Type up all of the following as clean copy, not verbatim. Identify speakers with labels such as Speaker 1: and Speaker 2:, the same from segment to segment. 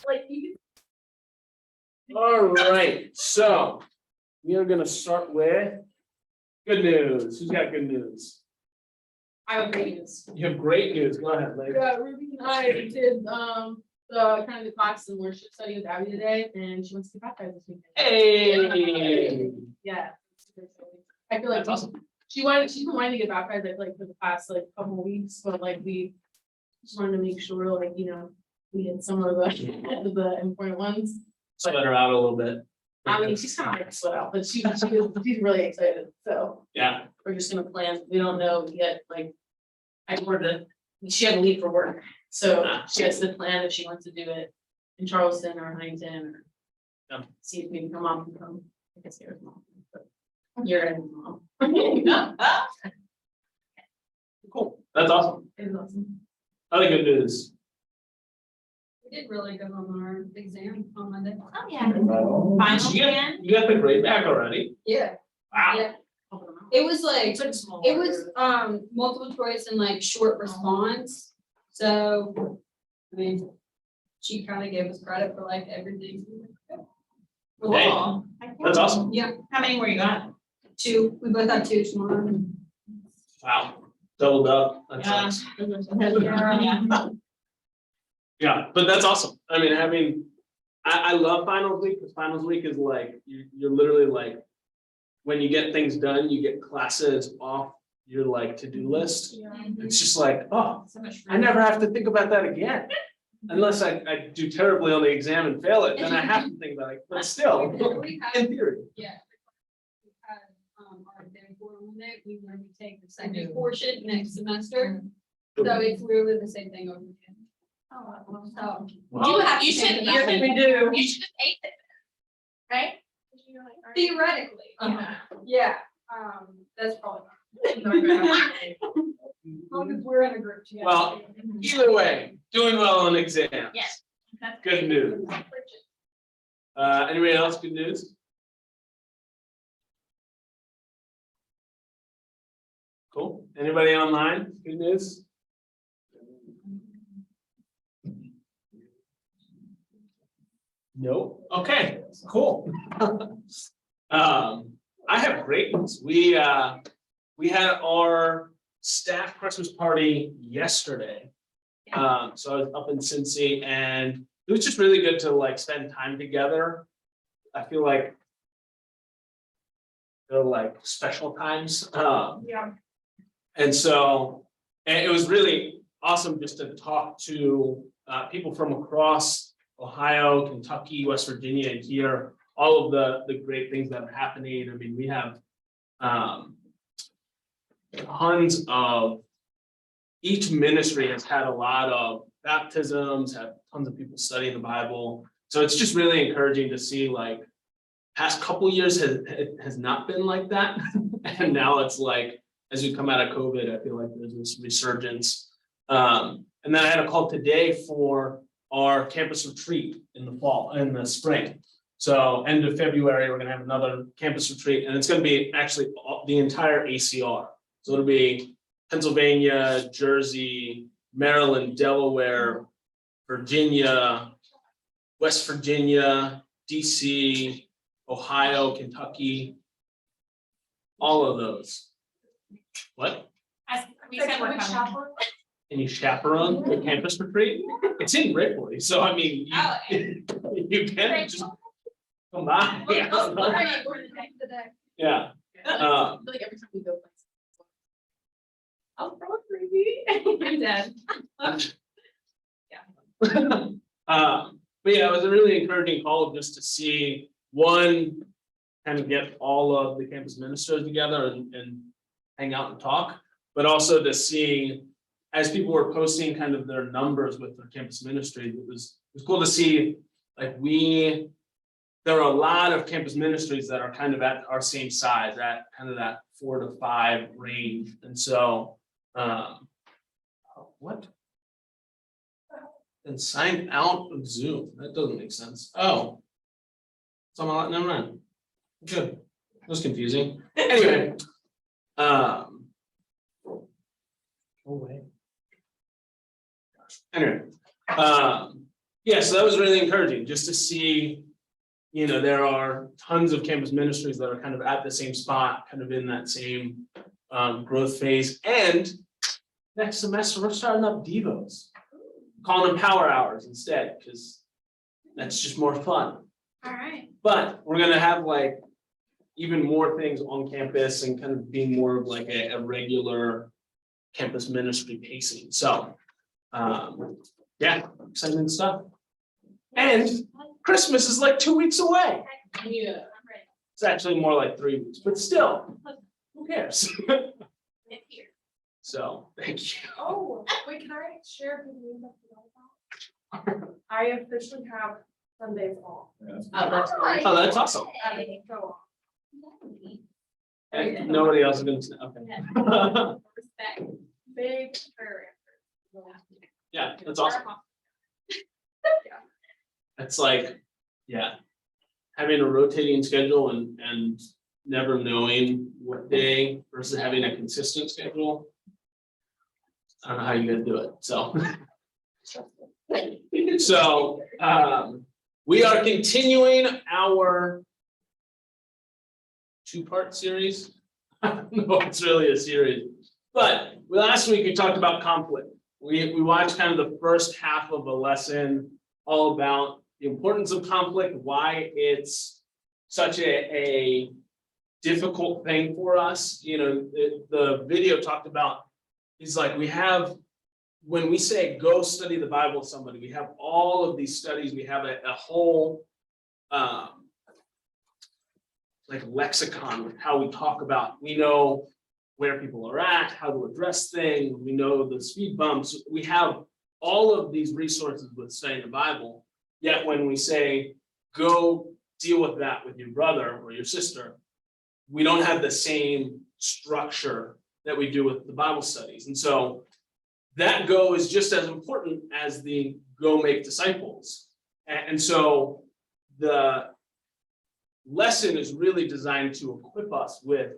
Speaker 1: Like you.
Speaker 2: All right, so we are gonna start with good news. Who's got good news?
Speaker 1: I have great news.
Speaker 2: You have great news. Go ahead, lady.
Speaker 1: Yeah, Ruby and I did the kind of the class in worship study with Abby today, and she wants to get baptized this weekend.
Speaker 2: Hey.
Speaker 1: Yeah. Super exciting. I feel like
Speaker 2: That's awesome.
Speaker 1: she's been wanting to get baptized like for the past like couple of weeks, but like we just wanted to make sure like, you know, we did some of the important ones.
Speaker 2: Sweat her out a little bit.
Speaker 1: I mean, she's kind of like sweat out, but she's really excited. So
Speaker 2: Yeah.
Speaker 1: we're just gonna plan. We don't know yet. Like she had to leave for work, so she has to plan if she wants to do it in Charleston or Huntington or see if we can come up and come. I guess here's mom. But you're in mom.
Speaker 2: Cool. That's awesome.
Speaker 1: It's awesome.
Speaker 2: Other good news.
Speaker 3: We did really good on our exam on Monday.
Speaker 1: Oh yeah.
Speaker 2: So you got the grade back already?
Speaker 3: Yeah,
Speaker 2: Wow.
Speaker 3: yeah. It was like, it was multiple choice and like short response. So, I mean, she kind of gave us credit for like everything.
Speaker 2: Hey, that's awesome.
Speaker 3: Yeah,
Speaker 1: How many were you got?
Speaker 3: 2. We both had 2 tomorrow.
Speaker 2: Wow. Doubled up. That's awesome. Yeah, but that's awesome. I mean, I love finals week because finals week is like, you're literally like, when you get things done, you get classes off your like to-do list. It's just like, oh,
Speaker 1: So much
Speaker 2: I never have to think about that again. Unless I do terribly on the exam and fail it, then I have to think about it, but still,
Speaker 3: We had,
Speaker 2: in theory.
Speaker 3: yeah. We had our day 4 on Monday. We were to take the second portion next semester. So it's literally the same thing over again. So.
Speaker 2: Wow.
Speaker 1: You should
Speaker 3: You should
Speaker 1: have ate it, right?
Speaker 3: Theoretically, yeah, that's probably
Speaker 1: Yeah.
Speaker 3: as long as we're in a group together.
Speaker 2: Well, either way, doing well on exams.
Speaker 1: Yes. That's
Speaker 2: Good news. Anybody else good news? Cool. Anybody online? Good news? No. Okay, cool. I have great news. We had our staff Christmas party yesterday. So I was up in Cincy and it was just really good to like spend time together. I feel like they're like special times.
Speaker 1: Yeah.
Speaker 2: And so, and it was really awesome just to talk to people from across Ohio, Kentucky, West Virginia, and hear all of the great things that are happening. I mean, we have tons of, each ministry has had a lot of baptisms, have tons of people studying the Bible. So it's just really encouraging to see like past couple years has not been like that. And now it's like, as we come out of COVID, I feel like there's this resurgence. And then I had a call today for our campus retreat in the spring. So end of February, we're gonna have another campus retreat and it's gonna be actually the entire ACR. So it'll be Pennsylvania, Jersey, Maryland, Delaware, Virginia, West Virginia, DC, Ohio, Kentucky, all of those. What?
Speaker 1: We said we're coming.
Speaker 2: Can you chaperone the campus retreat? It's in Ripley, so I mean, you can just come by. Yeah.
Speaker 1: I feel like every time we go. I'll throw it crazy. I'm dead.
Speaker 2: But yeah, it was a really encouraging call just to see one, kind of get all of the campus ministers together and hang out and talk, but also to see as people were posting kind of their numbers with their campus ministry, it was cool to see like there are a lot of campus ministries that are kind of at our same size, at kind of that 4 to 5 range. And so what? And sign out of Zoom. That doesn't make sense. Oh. Never mind. Good. That was confusing. Anyway. Oh wait. Anyway. yeah, so that was really encouraging, just to see, you know, there are tons of campus ministries that are kind of at the same spot, kind of in that same growth phase. And next semester, we're starting up Devos, calling them power hours instead, because that's just more fun.
Speaker 1: All right.
Speaker 2: But we're gonna have like even more things on campus and kind of being more of like a regular campus ministry pacing. So, yeah, exciting stuff. And Christmas is like 2 weeks away.
Speaker 1: Yeah.
Speaker 2: It's actually more like 3 weeks, but still, who cares? So, thank you.
Speaker 4: Oh, wait, can I share the news about? I officially have Sundays off.
Speaker 2: Oh, that's awesome.
Speaker 4: So,
Speaker 2: And nobody else is gonna say, okay.
Speaker 4: big prayer.
Speaker 2: Yeah, that's awesome. It's like, yeah, having a rotating schedule and never knowing what day versus having a consistent schedule. I don't know how you guys do it, so. So, we are continuing our two-part series. I don't know if it's really a series, but last week we talked about conflict. We watched kind of the first half of a lesson all about the importance of conflict, why it's such a difficult thing for us. You know, the video talked about, he's like, we have, when we say go study the Bible with somebody, we have all of these studies, we have a whole like lexicon with how we talk about, we know where people are at, how to address things, we know the speed bumps, we have all of these resources with studying the Bible. Yet when we say, go deal with that with your brother or your sister, we don't have the same structure that we do with the Bible studies. And so that go is just as important as the go make disciples. And so the lesson is really designed to equip us with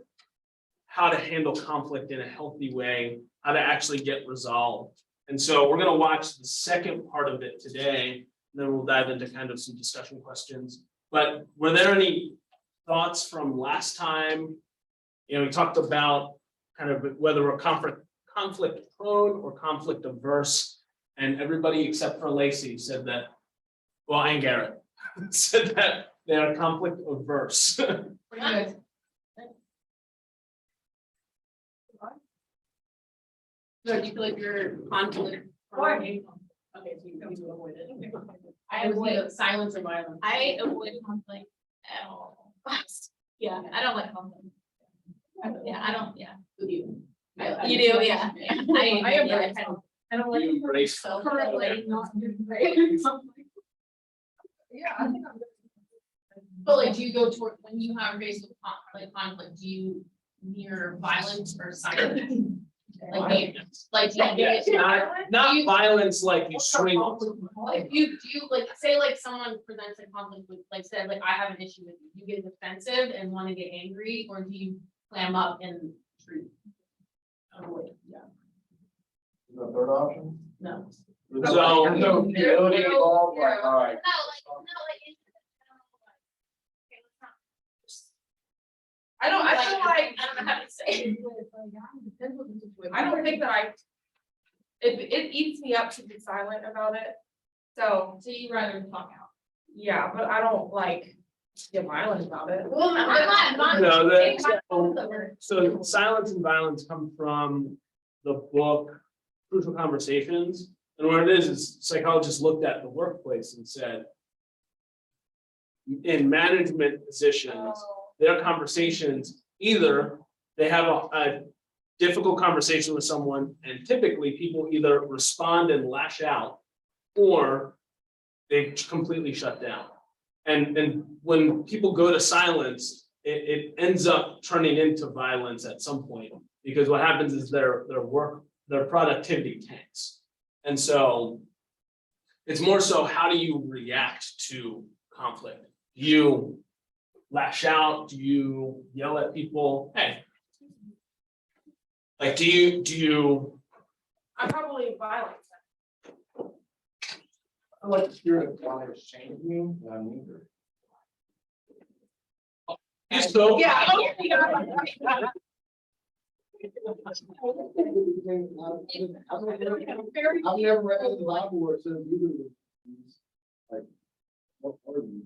Speaker 2: how to handle conflict in a healthy way, how to actually get resolved. And so we're going to watch the second part of it today, and then we'll dive into kind of some discussion questions. But were there any thoughts from last time? You know, we talked about kind of whether we're conflict prone or conflict averse, and everybody except for Lacey said that, well, and Garrett said that they are conflict averse.
Speaker 1: Pretty good. So do you feel like you're conflict? Okay, so you come to avoid it. I avoid silence or violence.
Speaker 5: I avoid conflict at all. Yeah, I don't like conflict. Yeah, I don't, yeah.
Speaker 1: With you.
Speaker 5: You do, yeah.
Speaker 4: I am very
Speaker 1: I don't like.
Speaker 2: You embrace
Speaker 1: So,
Speaker 4: Currently not doing great. Yeah, I think I'm good.
Speaker 5: But like, do you go toward, when you have faced with conflict, do you mirror violence or silence? Like, do you get it?
Speaker 2: Not violence like you swing.
Speaker 5: Like, do you like, say like someone presents a conflict with, like said, like, I have an issue with you, you get defensive and want to get angry, or do you clam up and treat? Avoid, yeah,
Speaker 6: The third option?
Speaker 5: no.
Speaker 2: So,
Speaker 6: No humility involved, like, all right.
Speaker 4: I feel like,
Speaker 5: I don't know how to say it.
Speaker 4: I don't think that it eats me up to be silent about it. So,
Speaker 5: So you rather talk out.
Speaker 4: yeah, but I don't like get violent about it.
Speaker 5: Well, I'm not.
Speaker 2: No,
Speaker 5: saying
Speaker 2: that-
Speaker 5: the word.
Speaker 2: so silence and violence come from the book Crucial Conversations. And what it is psychologists looked at the workplace and said, in management positions, their conversations, either they have a difficult conversation with someone, and typically people either respond and lash out, or they completely shut down. And when people go to silence, it ends up turning into violence at some point, because what happens is their productivity tanks. And so it's more so, how do you react to conflict? Do you lash out? Do you yell at people? Hey. Like, do you?
Speaker 4: I'm probably violent.
Speaker 6: I like the spirit of God has changed me, and I'm eager.
Speaker 2: So.
Speaker 5: Yeah.
Speaker 6: I've never read in the Bible where it says either of these. Like, what are you?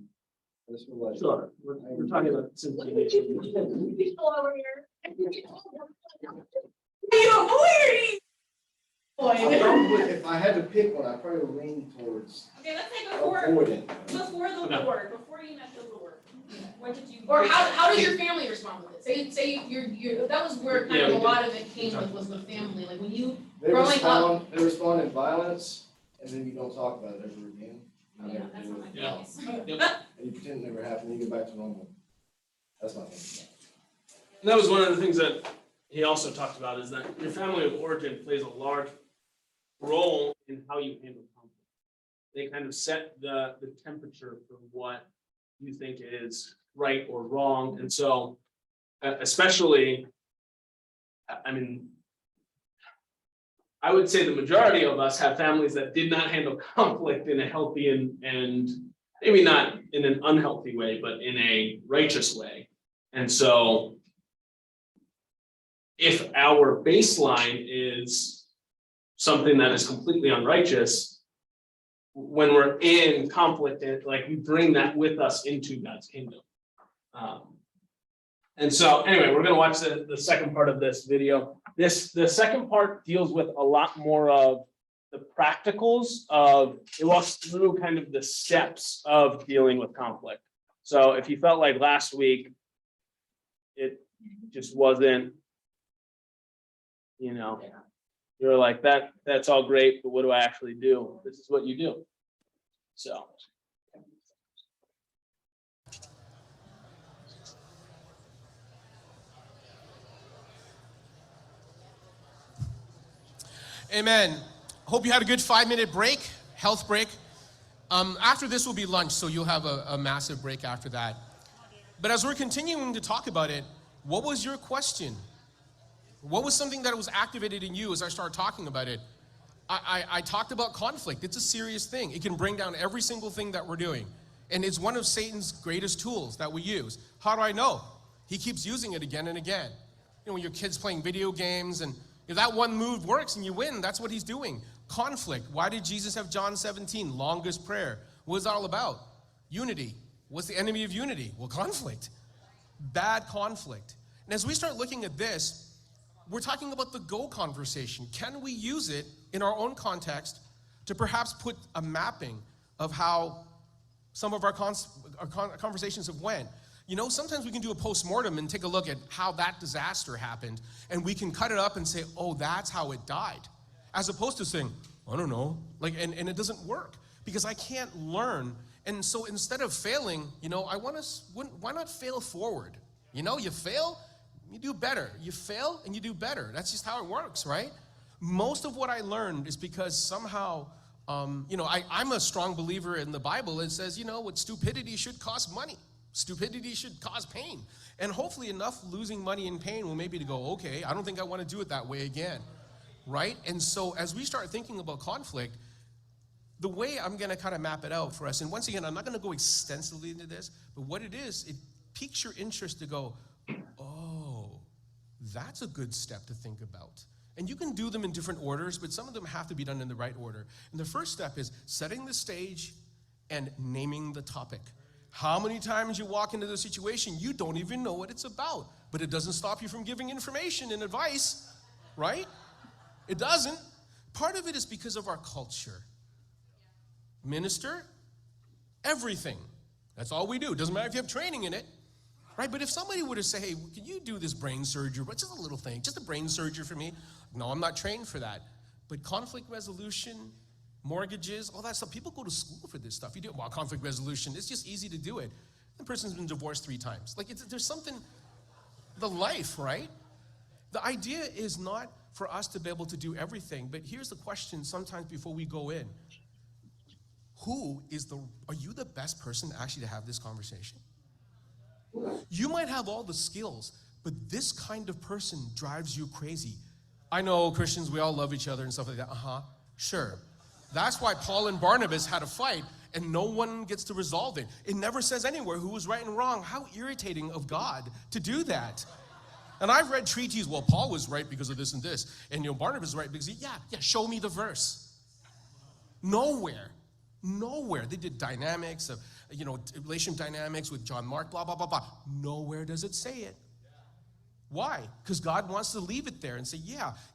Speaker 6: This was like.
Speaker 2: Sure, we're talking about simplification.
Speaker 5: People over here.
Speaker 6: If I had to pick one, I'd probably lean towards
Speaker 5: Okay, let's say before
Speaker 6: avoiding.
Speaker 5: the
Speaker 2: Okay.
Speaker 5: Lord, before you met the Lord.
Speaker 3: What did you?
Speaker 5: Or how does your family respond with it? Say you're, that was where kind
Speaker 2: Yeah,
Speaker 5: of
Speaker 2: we
Speaker 5: a
Speaker 2: did.
Speaker 5: lot of it came with, was the family, like when you,
Speaker 6: They
Speaker 5: growing
Speaker 6: respond in violence, and then you don't talk about it ever again. You
Speaker 5: yeah,
Speaker 6: never
Speaker 5: that's
Speaker 6: do
Speaker 5: not my
Speaker 6: it.
Speaker 2: Yeah.
Speaker 5: case.
Speaker 6: And you pretend it never happened, you go back to normal. That's my thing.
Speaker 2: And that was one of the things that he also talked about, is that your family of origin plays a large role in how you handle conflict. They kind of set the temperature for what you think is right or wrong. And so, especially, I mean, I would say the majority of us have families that did not handle conflict in a healthy and maybe not in an unhealthy way, but in a righteous way. And so, if our baseline is something that is completely unrighteous, when we're in conflict, like we bring that with us into God's kingdom. And so anyway, we're gonna watch the second part of this video. The second part deals with a lot more of the practicals of, it walks through kind of the steps of dealing with conflict. So if you felt like last week, it just wasn't, you know, you're like, that's all great, but what do I actually do? This is what you do. So.
Speaker 7: Amen. Hope you had a good 5-minute break, health break. After this will be lunch, so you'll have a massive break after that. But as we're continuing to talk about it, what was your question? What was something that was activated in you as I started talking about it? I talked about conflict. It's a serious thing. It can bring down every single thing that we're doing. And it's one of Satan's greatest tools that we use. How do I know? He keeps using it again and again. You know, when your kid's playing video games and if that one move works and you win, that's what he's doing. Conflict. Why did Jesus have John 17, longest prayer? What is that all about? Unity. What's the enemy of unity? Well, conflict. Bad conflict. And as we start looking at this, we're talking about the go conversation. Can we use it in our own context to perhaps put a mapping of how some of our conversations have went? You know, sometimes we can do a post-mortem and take a look at how that disaster happened, and we can cut it up and say, oh, that's how it died. As opposed to saying, I don't know, like, and it doesn't work because I can't learn. And so instead of failing, you know, why not fail forward? You know, you fail, you do better. You fail and you do better. That's just how it works, right? Most of what I learned is because somehow, you know, I'm a strong believer in the Bible. It says, you know, what stupidity should cost money. Stupidity should cause pain. And hopefully enough losing money and pain will maybe to go, okay, I don't think I want to do it that way again, right? And so as we start thinking about conflict, the way I'm going to kind of map it out for us, and once again, I'm not going to go extensively into this, but what it is, it piques your interest to go, oh, that's a good step to think about. And you can do them in different orders, but some of them have to be done in the right order. And the first step is setting the stage and naming the topic. How many times you walk into the situation, you don't even know what it's about, but it doesn't stop you from giving information and advice, right? It doesn't. Part of it is because of our culture. Minister, everything. That's all we do. Doesn't matter if you have training in it, right? But if somebody were to say, hey, can you do this brain surgery, but just a little thing, just a brain surgery for me? No, I'm not trained for that. But conflict resolution, mortgages, all that stuff. People go to school for this stuff. You do, well, conflict resolution, it's just easy to do it. The person's been divorced 3 times. Like, there's something, the life, right? The idea is not for us to be able to do everything, but here's the question sometimes before we go in. Are you the best person actually to have this conversation? You might have all the skills, but this kind of person drives you crazy. I know Christians, we all love each other and stuff like that. Sure. That's why Paul and Barnabas had a fight, and no one gets to resolve it. It never says anywhere who was right and wrong. How irritating of God to do that. And I've read treatises, well, Paul was right because of this and this, and Barnabas is right because show me the verse. Nowhere. They did dynamics of, relationship dynamics with John Mark, blah, blah, blah, blah. Nowhere does it say it. Why? Because God wants to leave it there and say,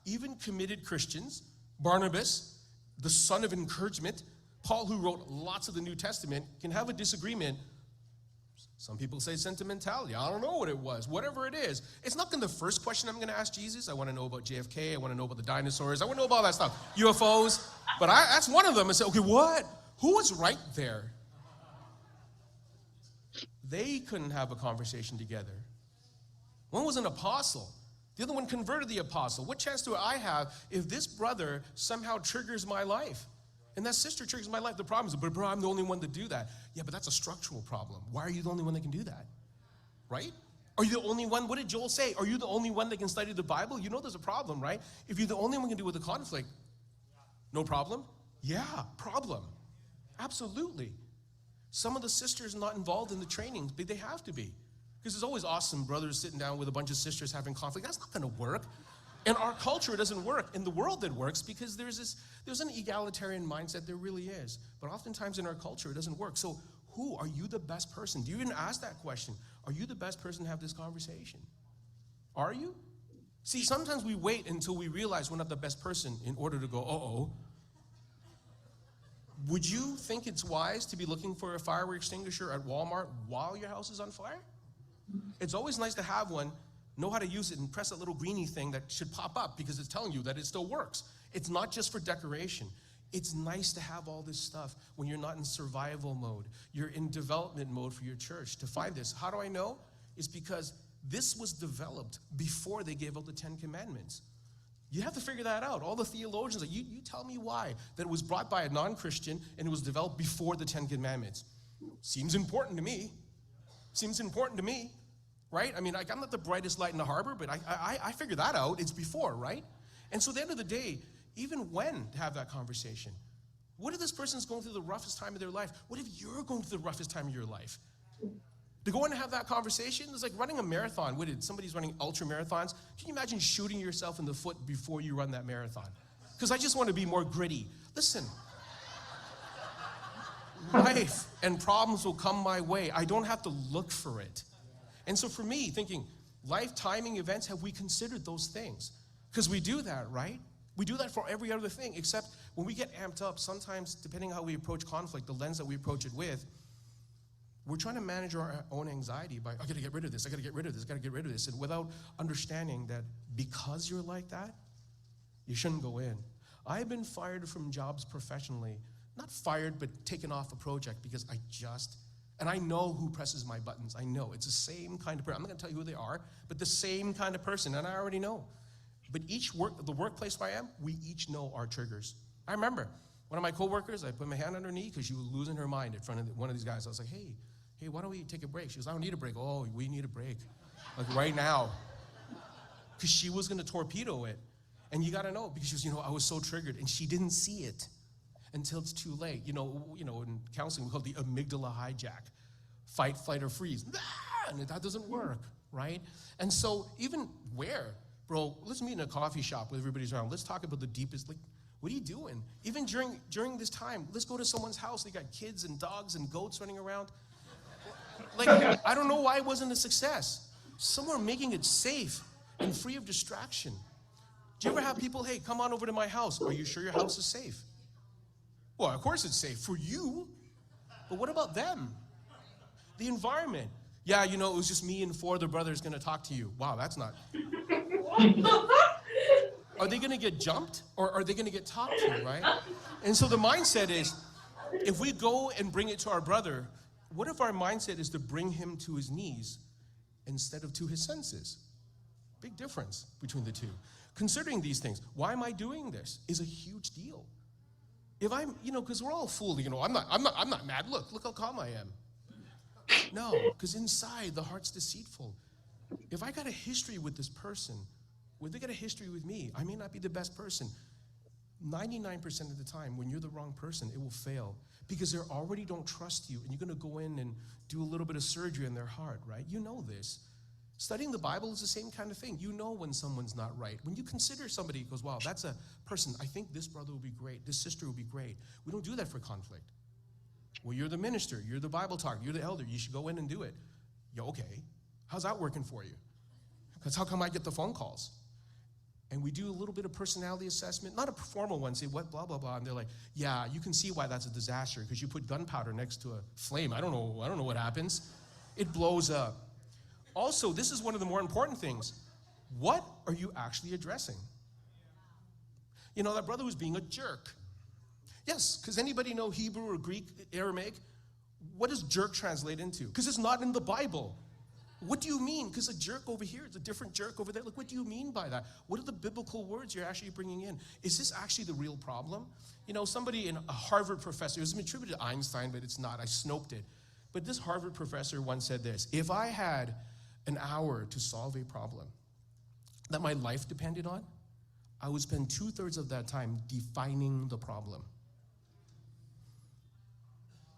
Speaker 7: even committed Christians, Barnabas, the son of encouragement, Paul, who wrote lots of the New Testament, can have a disagreement. Some people say sentimentality. I don't know what it was. Whatever it is. It's not going to be the first question I'm going to ask Jesus. I want to know about JFK. I want to know about the dinosaurs. I want to know about all that stuff. UFOs. But that's one of them. I say, okay, what? Who was right there? They couldn't have a conversation together. One was an apostle. The other one converted the apostle. What chance do I have if this brother somehow triggers my life? And that sister triggers my life. The problem is, but bro, I'm the only one to do that. Yeah, but that's a structural problem. Why are you the only one that can do that? Right? Are you the only one? What did Joel say? Are you the only one that can study the Bible? You know there's a problem, right? If you're the only one who can deal with the conflict, no problem? Yeah, problem. Absolutely. Some of the sisters are not involved in the trainings, but they have to be. Because it's always awesome brothers sitting down with a bunch of sisters having conflict. That's not going to work. In our culture, it doesn't work. In the world, it works because there's an egalitarian mindset. There really is. But oftentimes in our culture, it doesn't work. So who are you the best person? Do you even ask that question? Are you the best person to have this conversation? Are you? See, sometimes we wait until we realize we're not the best person in order to go, uh-oh. Would you think it's wise to be looking for a fire extinguisher at Walmart while your house is on fire? It's always nice to have one, know how to use it, and press that little greeny thing that should pop up because it's telling you that it still works. It's not just for decoration. It's nice to have all this stuff when you're not in survival mode. You're in development mode for your church. To find this, how do I know? It's because this was developed before they gave out the 10 Commandments. You have to figure that out. All the theologians, you tell me why that it was brought by a non-Christian and it was developed before the 10 Commandments. Seems important to me. Right? I mean, I'm not the brightest light in the harbor, but I figure that out. It's before, right? And so at the end of the day, even when to have that conversation, what if this person's going through the roughest time of their life? What if you're going through the roughest time of your life? To go in and have that conversation, it's like running a marathon. Somebody's running ultra marathons. Can you imagine shooting yourself in the foot before you run that marathon? Because I just want to be more gritty. Listen, life and problems will come my way. I don't have to look for it. And so for me, thinking, life timing events, have we considered those things? Because we do that, right? We do that for every other thing, except when we get amped up, sometimes, depending on how we approach conflict, the lens that we approach it with, we're trying to manage our own anxiety by, I gotta get rid of this, I gotta get rid of this, I gotta get rid of this. And without understanding that because you're like that, you shouldn't go in. I've been fired from jobs professionally, not fired, but taken off a project because and I know who presses my buttons. I know it's the same kind of person. I'm not gonna tell you who they are, but the same kind of person, and I already know. But the workplace where I am, we each know our triggers. I remember one of my coworkers, I put my hand on her knee because she was losing her mind in front of one of these guys. I was like, hey, why don't we take a break? She goes, I don't need a break. Oh, we need a break, like right now. Because she was gonna torpedo it. And you gotta know, because she was, I was so triggered, and she didn't see it until it's too late. In counseling, we call it the amygdala hijack. Fight, flight, or freeze. And that doesn't work, right? And so even bro, let's meet in a coffee shop with everybody's around. Let's talk about the deepest, what are you doing? Even during this time, let's go to someone's house. They got kids and dogs and goats running around. I don't know why it wasn't a success. Somewhere making it safe and free of distraction. Do you ever have people, hey, come on over to my house. Are you sure your house is safe? Well, of course it's safe for you, but what about them? The environment. Yeah, it was just me and 4 other brothers gonna talk to you. Wow, that's not. Are they gonna get jumped or are they gonna get talked to, right? And so the mindset is, if we go and bring it to our brother, what if our mindset is to bring him to his knees instead of to his senses? Big difference between the two. Considering these things, why am I doing this is a huge deal. If I'm, because we're all fooled, I'm not mad. Look how calm I am. No, because inside the heart's deceitful. If I got a history with this person, they got a history with me, I may not be the best person. 99% of the time, when you're the wrong person, it will fail because they already don't trust you, and you're going to go in and do a little bit of surgery in their heart, right? You know this. Studying the Bible is the same kind of thing. You know when someone's not right. When you consider somebody who goes, wow, that's a person, I think this brother will be great, this sister will be great. We don't do that for conflict. Well, you're the minister, you're the Bible talker, you're the elder, you should go in and do it. Yeah, okay. How's that working for you? Because how come I get the phone calls? And we do a little bit of personality assessment, not a formal one, say what, blah, blah, blah. And they're like, yeah, you can see why that's a disaster because you put gunpowder next to a flame. I don't know what happens. It blows up. Also, this is one of the more important things. What are you actually addressing? You know, that brother was being a jerk. Yes, because anybody know Hebrew or Greek, Aramaic? What does jerk translate into? Because it's not in the Bible. What do you mean? Because a jerk over here is a different jerk over there. Like, what do you mean by that? What are the biblical words you're actually bringing in? Is this actually the real problem? You know, somebody, a Harvard professor, it was attributed to Einstein, but it's not. I snoped it. But this Harvard professor once said this: if I had an hour to solve a problem that my life depended on, I would spend 2/3 of that time defining the problem.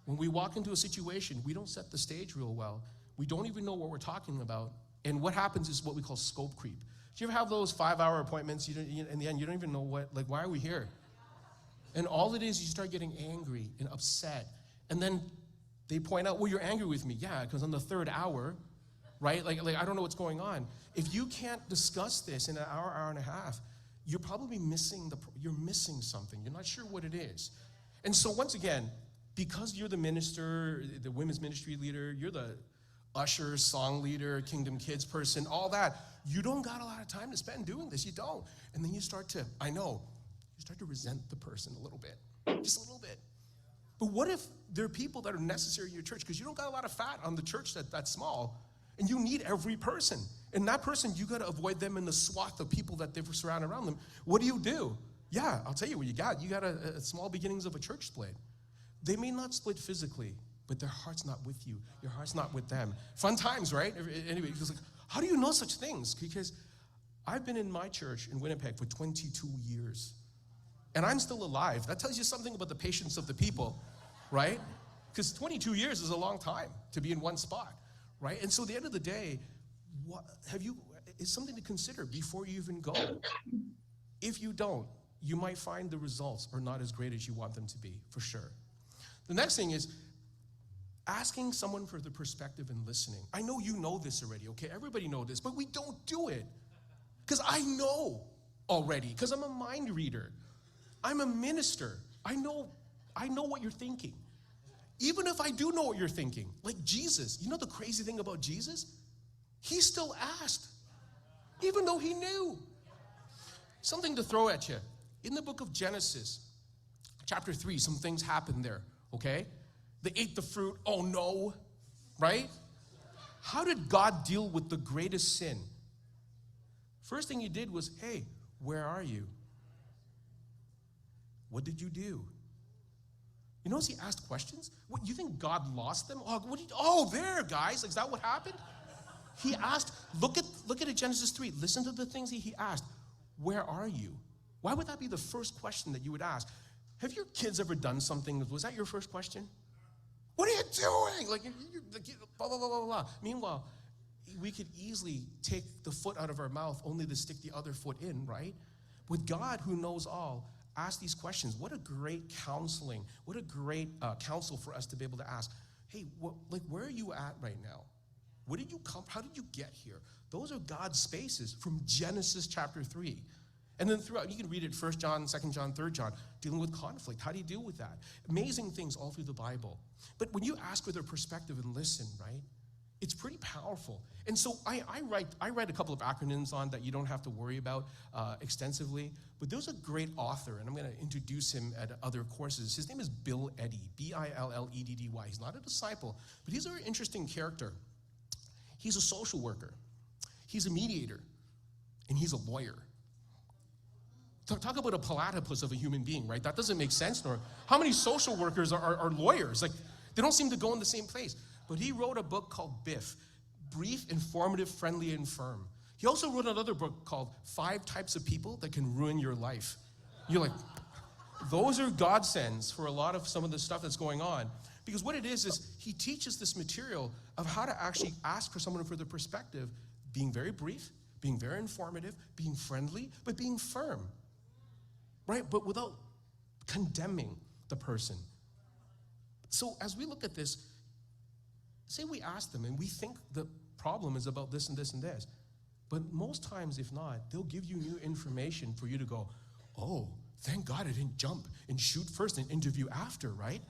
Speaker 7: When we walk into a situation, we don't set the stage real well. We don't even know what we're talking about. And what happens is what we call scope creep. Do you ever have those 5-hour appointments? In the end, you don't even know why are we here? And all it is, you start getting angry and upset. And then they point out, well, you're angry with me. Yeah, because on the 3rd hour, right? Like I don't know what's going on. If you can't discuss this in an hour, hour and a half, you're probably missing something. You're not sure what it is. And so once again, because you're the minister, the women's ministry leader, you're the usher, song leader, Kingdom Kids person, all that, you don't got a lot of time to spend doing this. You don't. And then you start to resent the person a little bit, just a little bit. But what if there are people that are necessary in your church? Because you don't got a lot of fat on the church that's small, and you need every person. And that person, you got to avoid them in the swath of people that they've surrounded around them. What do? Yeah, I'll tell you what you got. You got a small beginnings of a church split. They may not split physically, but their heart's not with you. Your heart's not with them. Fun times, right? Anyway, because like, how do you know such things? Because I've been in my church in Winnipeg for 22 years, and I'm still alive. That tells you something about the patience of the people, right? Because 22 years is a long time to be in one spot, right? And so at the end of the day, it's something to consider before you even go. If you don't, you might find the results are not as great as you want them to be, for sure. The next thing is asking someone for the perspective and listening. I know you know this already, okay? Everybody knows this, but we don't do it. Because I know already, because I'm a mind reader. I'm a minister. I know what you're thinking. Even if I do know what you're thinking, like Jesus, you know the crazy thing about Jesus? He still asked, even though he knew. Something to throw at you. In the book of Genesis, chapter 3, some things happened there, okay? They ate the fruit, oh no, right? How did God deal with the greatest sin? First thing he did was, hey, where are you? What did you do? You notice he asked questions? What, you think God lost them? Oh, there, guys, is that what happened? He asked, look at it, Genesis 3. Listen to the things he asked. Where are you? Why would that be the first question that you would ask? Have your kids ever done something? Was that your first question? What are you doing? Like, blah, blah, blah, blah, blah. Meanwhile, we could easily take the foot out of our mouth only to stick the other foot in, right? With God, who knows all, ask these questions. What a great counseling. What a great counsel for us to be able to ask, hey, where are you at right now? Where did you come? How did you get here? Those are God's spaces from Genesis chapter 3. And then throughout, you can read it 1 John, 2 John, 3 John, dealing with conflict. How do you deal with that? Amazing things all through the Bible. But when you ask for their perspective and listen, right, it's pretty powerful. And so I write a couple of acronyms on that you don't have to worry about extensively. But there's a great author, and I'm going to introduce him at other courses. His name is Bill Eddy, Billeddy. He's not a disciple, but he's a very interesting character. He's a social worker. He's a mediator. And he's a lawyer. Talk about a platypus of a human being, right? That doesn't make sense. Nor how many social workers are lawyers? Like, they don't seem to go in the same place. But he wrote a book called BIFF, Brief, Informative, Friendly, and Firm. He also wrote another book called 5 Types of People That Can Ruin Your Life. You're like, Those are godsends for a lot of some of the stuff that's going on. Because what it is he teaches this material of how to actually ask for someone for their perspective, being very brief, being very informative, being friendly, but being firm, right? But without condemning the person. So as we look at this, say we ask them and we think the problem is about this and this and this, but most times, if not, they'll give you new information for you to go, oh, thank God I didn't jump and shoot first and interview after, right?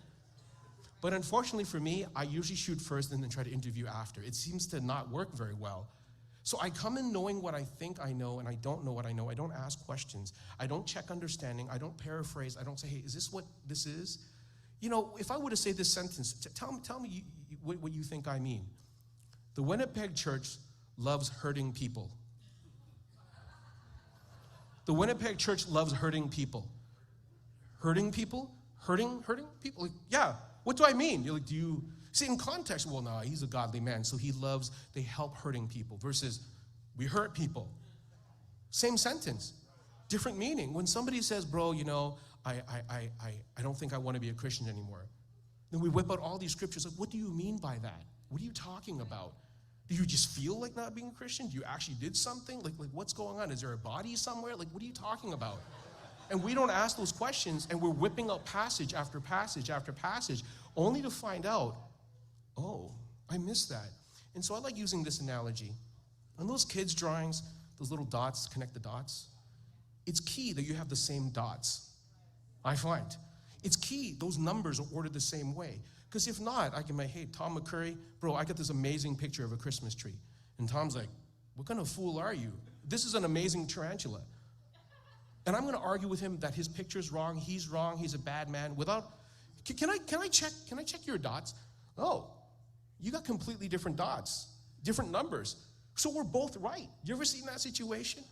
Speaker 7: But unfortunately for me, I usually shoot first and then try to interview after. It seems to not work very well. So I come in knowing what I think I know, and I don't know what I know. I don't ask questions. I don't check understanding. I don't paraphrase. I don't say, hey, is this what this is? You know, if I were to say this sentence, tell me what you think I mean. The Winnipeg Church loves hurting people. The Winnipeg Church loves hurting people. Hurting people? Hurting people? Like, yeah, what do I mean? You're like, do you see in context? Well, no, he's a godly man, so they help hurting people versus we hurt people. Same sentence, different meaning. When somebody says, bro, you know, I don't think I want to be a Christian anymore. Then we whip out all these scriptures. Like, what do you mean by that? What are you talking about? Do you just feel like not being a Christian? Do you actually did something? Like what's going on? Is there a body somewhere? Like, what are you talking about? And we don't ask those questions, and we're whipping out passage after passage after passage, only to find out, oh, I missed that. And so I like using this analogy. On those kids' drawings, those little dots, connect the dots, it's key that you have the same dots. I find. It's key, those numbers are ordered the same way. Because if not, I can be, hey, Tom McCurry, bro, I got this amazing picture of a Christmas tree. And Tom's like, what kind of fool are you? This is an amazing tarantula. And I'm going to argue with him that his picture's wrong, he's a bad man, without, can I check your dots? Oh, you got completely different dots, different numbers. So we're both right. You ever seen that situation?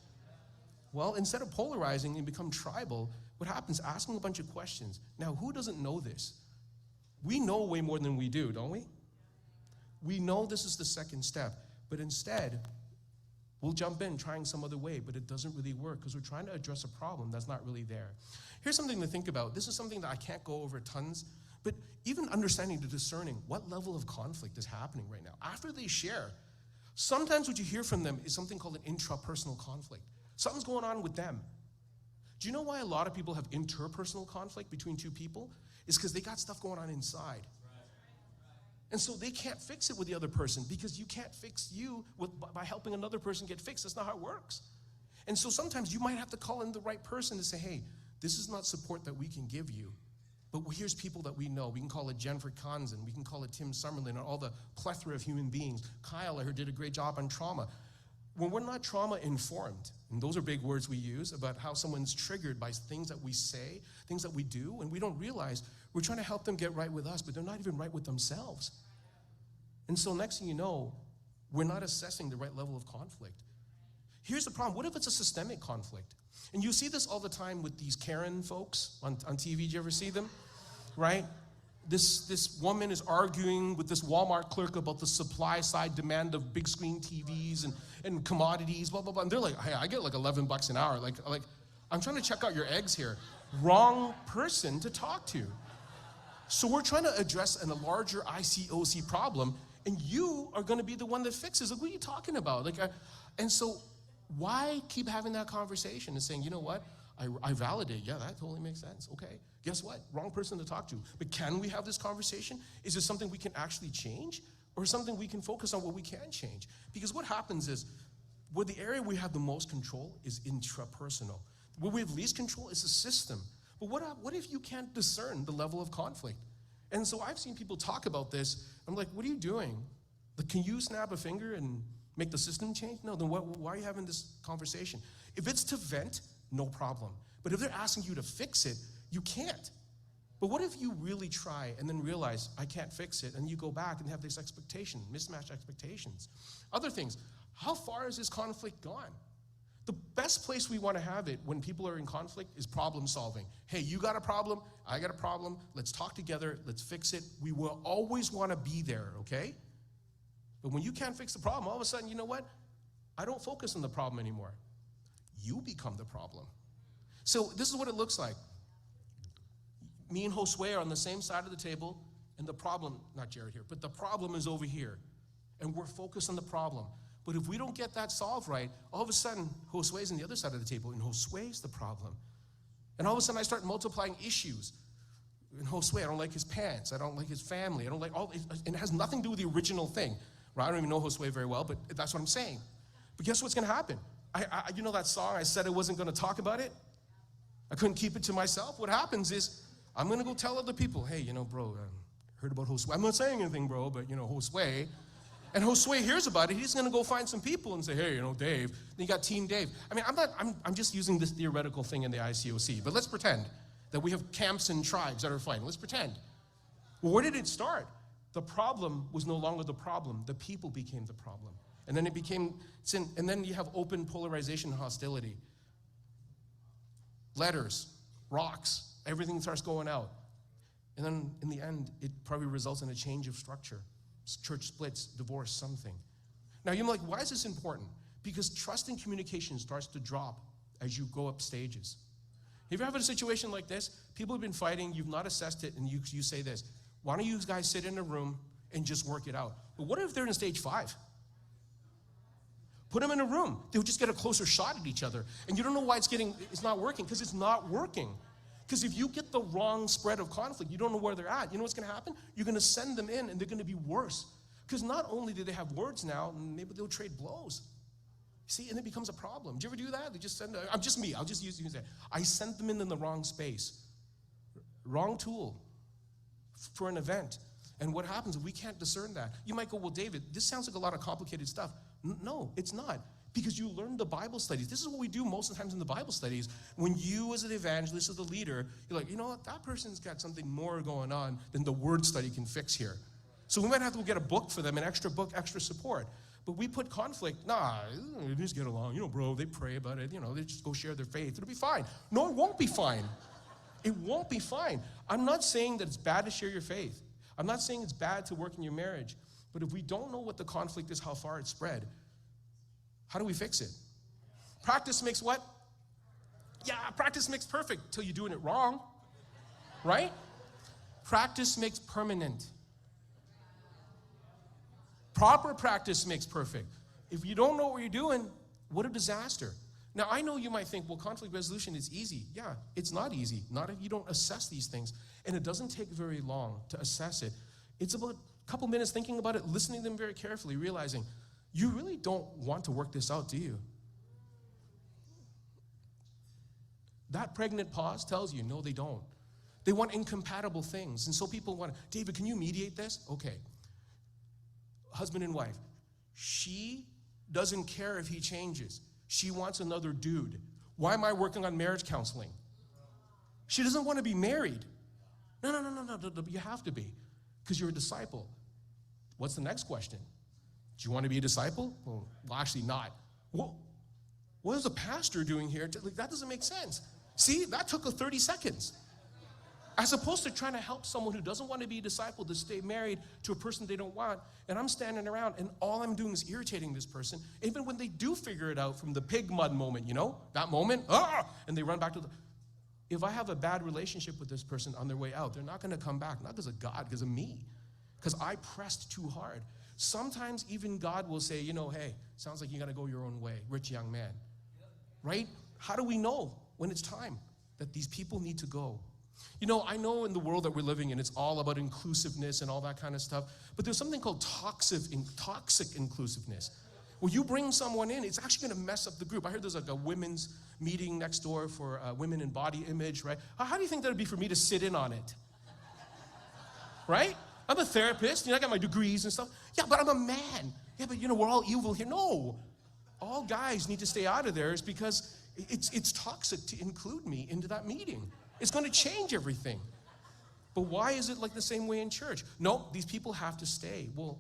Speaker 7: Well, instead of polarizing and become tribal, what happens, asking a bunch of questions. Now, who doesn't know this? We know way more than we do, don't we? We know this is the second step, but instead, we'll jump in trying some other way, but it doesn't really work because we're trying to address a problem that's not really there. Here's something to think about. This is something that I can't go over tons, but even understanding the discerning what level of conflict is happening right now. After they share, sometimes what you hear from them is something called an intrapersonal conflict. Something's going on with them. Do you know why a lot of people have interpersonal conflict between two people? It's because they got stuff going on inside. And so they can't fix it with the other person because you can't fix you by helping another person get fixed. That's not how it works. And so sometimes you might have to call in the right person to say, hey, this is not support that we can give you. But here's people that we know. We can call it Jennifer Conzen. We can call it Tim Summerlin and all the plethora of human beings. Kyle, I heard, did a great job on trauma. When we're not trauma informed, and those are big words we use about how someone's triggered by things that we say, things that we do, and we don't realize we're trying to help them get right with us, but they're not even right with themselves. And so next thing you know, we're not assessing the right level of conflict. Here's the problem. What if it's a systemic conflict? And you see this all the time with these Karen folks on TV. Did you ever see them? Right? This woman is arguing with this Walmart clerk about the supply side demand of big screen TVs and commodities, blah, blah, blah. And they're like, hey, I get like $11 an hour. Like, I'm trying to check out your eggs here. Wrong person to talk to. So we're trying to address a larger ICOC problem, and you are going to be the one that fixes. Like, what are you talking about? And so why keep having that conversation and saying, you know what? I validate. Yeah, that totally makes sense. Okay. Guess what? Wrong person to talk to. But can we have this conversation? Is it something we can actually change, or something we can focus on what we can change? Because what happens is, where the area we have the most control is intrapersonal. Where we have least control is the system. But what if you can't discern the level of conflict? And so I've seen people talk about this. I'm like, what are you doing? Like, can you snap a finger and make the system change? No, then why are you having this conversation? If it's to vent, no problem. But if they're asking you to fix it, you can't. But what if you really try and then realize, I can't fix it, and you go back and have this expectation, mismatched expectations. Other things, how far has this conflict gone? The best place we want to have it when people are in conflict is problem solving. Hey, you got a problem, I got a problem, let's talk together, let's fix it. We will always want to be there, okay? But when you can't fix the problem, all of a sudden, you know what? I don't focus on the problem anymore. You become the problem. So this is what it looks like. me and Josue are on the same side of the table, and the problem, not Jared here, but the problem is over here. And we're focused on the problem. But if we don't get that solved right, all of a sudden, Josue's on the other side of the table, and Josue's the problem. And all of a sudden, I start multiplying issues. And Josue, I don't like his pants, I don't like his family, I don't like all, and it has nothing to do with the original thing. Right? I don't even know Josue very well, but that's what I'm saying. But guess what's gonna happen? You know that song, I said I wasn't gonna talk about it? I couldn't keep it to myself. What happens is, I'm gonna go tell other people, hey, bro, heard about Josue. I'm not saying anything, bro, but Josue. And Josue hears about it, he's gonna go find some people and say, hey, Dave. Then you got Team Dave. I mean, I'm just using this theoretical thing in the ICOC, but let's pretend that we have camps and tribes that are fighting. Let's pretend. Well, where did it start? The problem was no longer the problem. The people became the problem. And then it became sin. And then you have open polarization and hostility. Letters, rocks, everything starts going out. And then in the end, it probably results in a change of structure. Church splits, divorce, something. Now you're like, why is this important? Because trust in communication starts to drop as you go up stages. Have you ever had a situation like this? People have been fighting, you've not assessed it, and you say this, why don't you guys sit in a room and just work it out? But what if they're in stage 5? Put them in a room. They'll just get a closer shot at each other. And you don't know why it's not working, because it's not working. Because if you get the wrong spread of conflict, you don't know where they're at. You know what's going to happen? You're going to send them in, and they're going to be worse. Because not only do they have words now, maybe they'll trade blows. See, and it becomes a problem. Do you ever do that? They just send, I'm just me, I'll just use that. I sent them in the wrong space. Wrong tool for an event. And what happens if we can't discern that? You might go, well, David, this sounds like a lot of complicated stuff. No, it's not. Because you learn the Bible studies. This is what we do most of the times in the Bible studies. When you as an evangelist, as a leader, you're like, you know what, that person's got something more going on than the word study can fix here. So we might have to go get a book for them, an extra book, extra support. But we put conflict, they just get along, bro, they pray about it, they just go share their faith, it'll be fine. No, it won't be fine. It won't be fine. I'm not saying that it's bad to share your faith. I'm not saying it's bad to work in your marriage. But if we don't know what the conflict is, how far it's spread, how do we fix it? Practice makes what? Yeah, practice makes perfect till you're doing it wrong, right? Practice makes permanent. Proper practice makes perfect. If you don't know what you're doing, what a disaster. Now, I know you might think, well, conflict resolution is easy. Yeah, it's not easy. Not if you don't assess these things. And it doesn't take very long to assess it. It's about a couple minutes thinking about it, listening to them very carefully, realizing you really don't want to work this out, do you? That pregnant pause tells you, no, they don't. They want incompatible things. And so people want, David, can you mediate this? Okay. Husband and wife. She doesn't care if he changes. She wants another dude. Why am I working on marriage counseling? She doesn't want to be married. No, you have to be, because you're a disciple. What's the next question? Do you want to be a disciple? Well, actually not. What is a pastor doing here? That doesn't make sense. See, that took 30 seconds. As opposed to trying to help someone who doesn't want to be a disciple to stay married to a person they don't want, and I'm standing around and all I'm doing is irritating this person, even when they do figure it out from the pig mud moment, that moment, and they run back to if I have a bad relationship with this person on their way out, they're not going to come back, not because of God, because of me, because I pressed too hard. Sometimes even God will say, hey, sounds like you got to go your own way, rich young man, right? How do we know when it's time that these people need to go? I know in the world that we're living in, it's all about inclusiveness and all that kind of stuff, but there's something called toxic inclusiveness. When you bring someone in, it's actually going to mess up the group. I heard there's like a women's meeting next door for women in body image, right? How do you think that would be for me to sit in on it? Right? I'm a therapist, I got my degrees and stuff. Yeah, but I'm a man. Yeah, but we're all evil here. No, all guys need to stay out of there is because it's toxic to include me into that meeting. It's going to change everything. But why is it like the same way in church? No, these people have to stay. Well,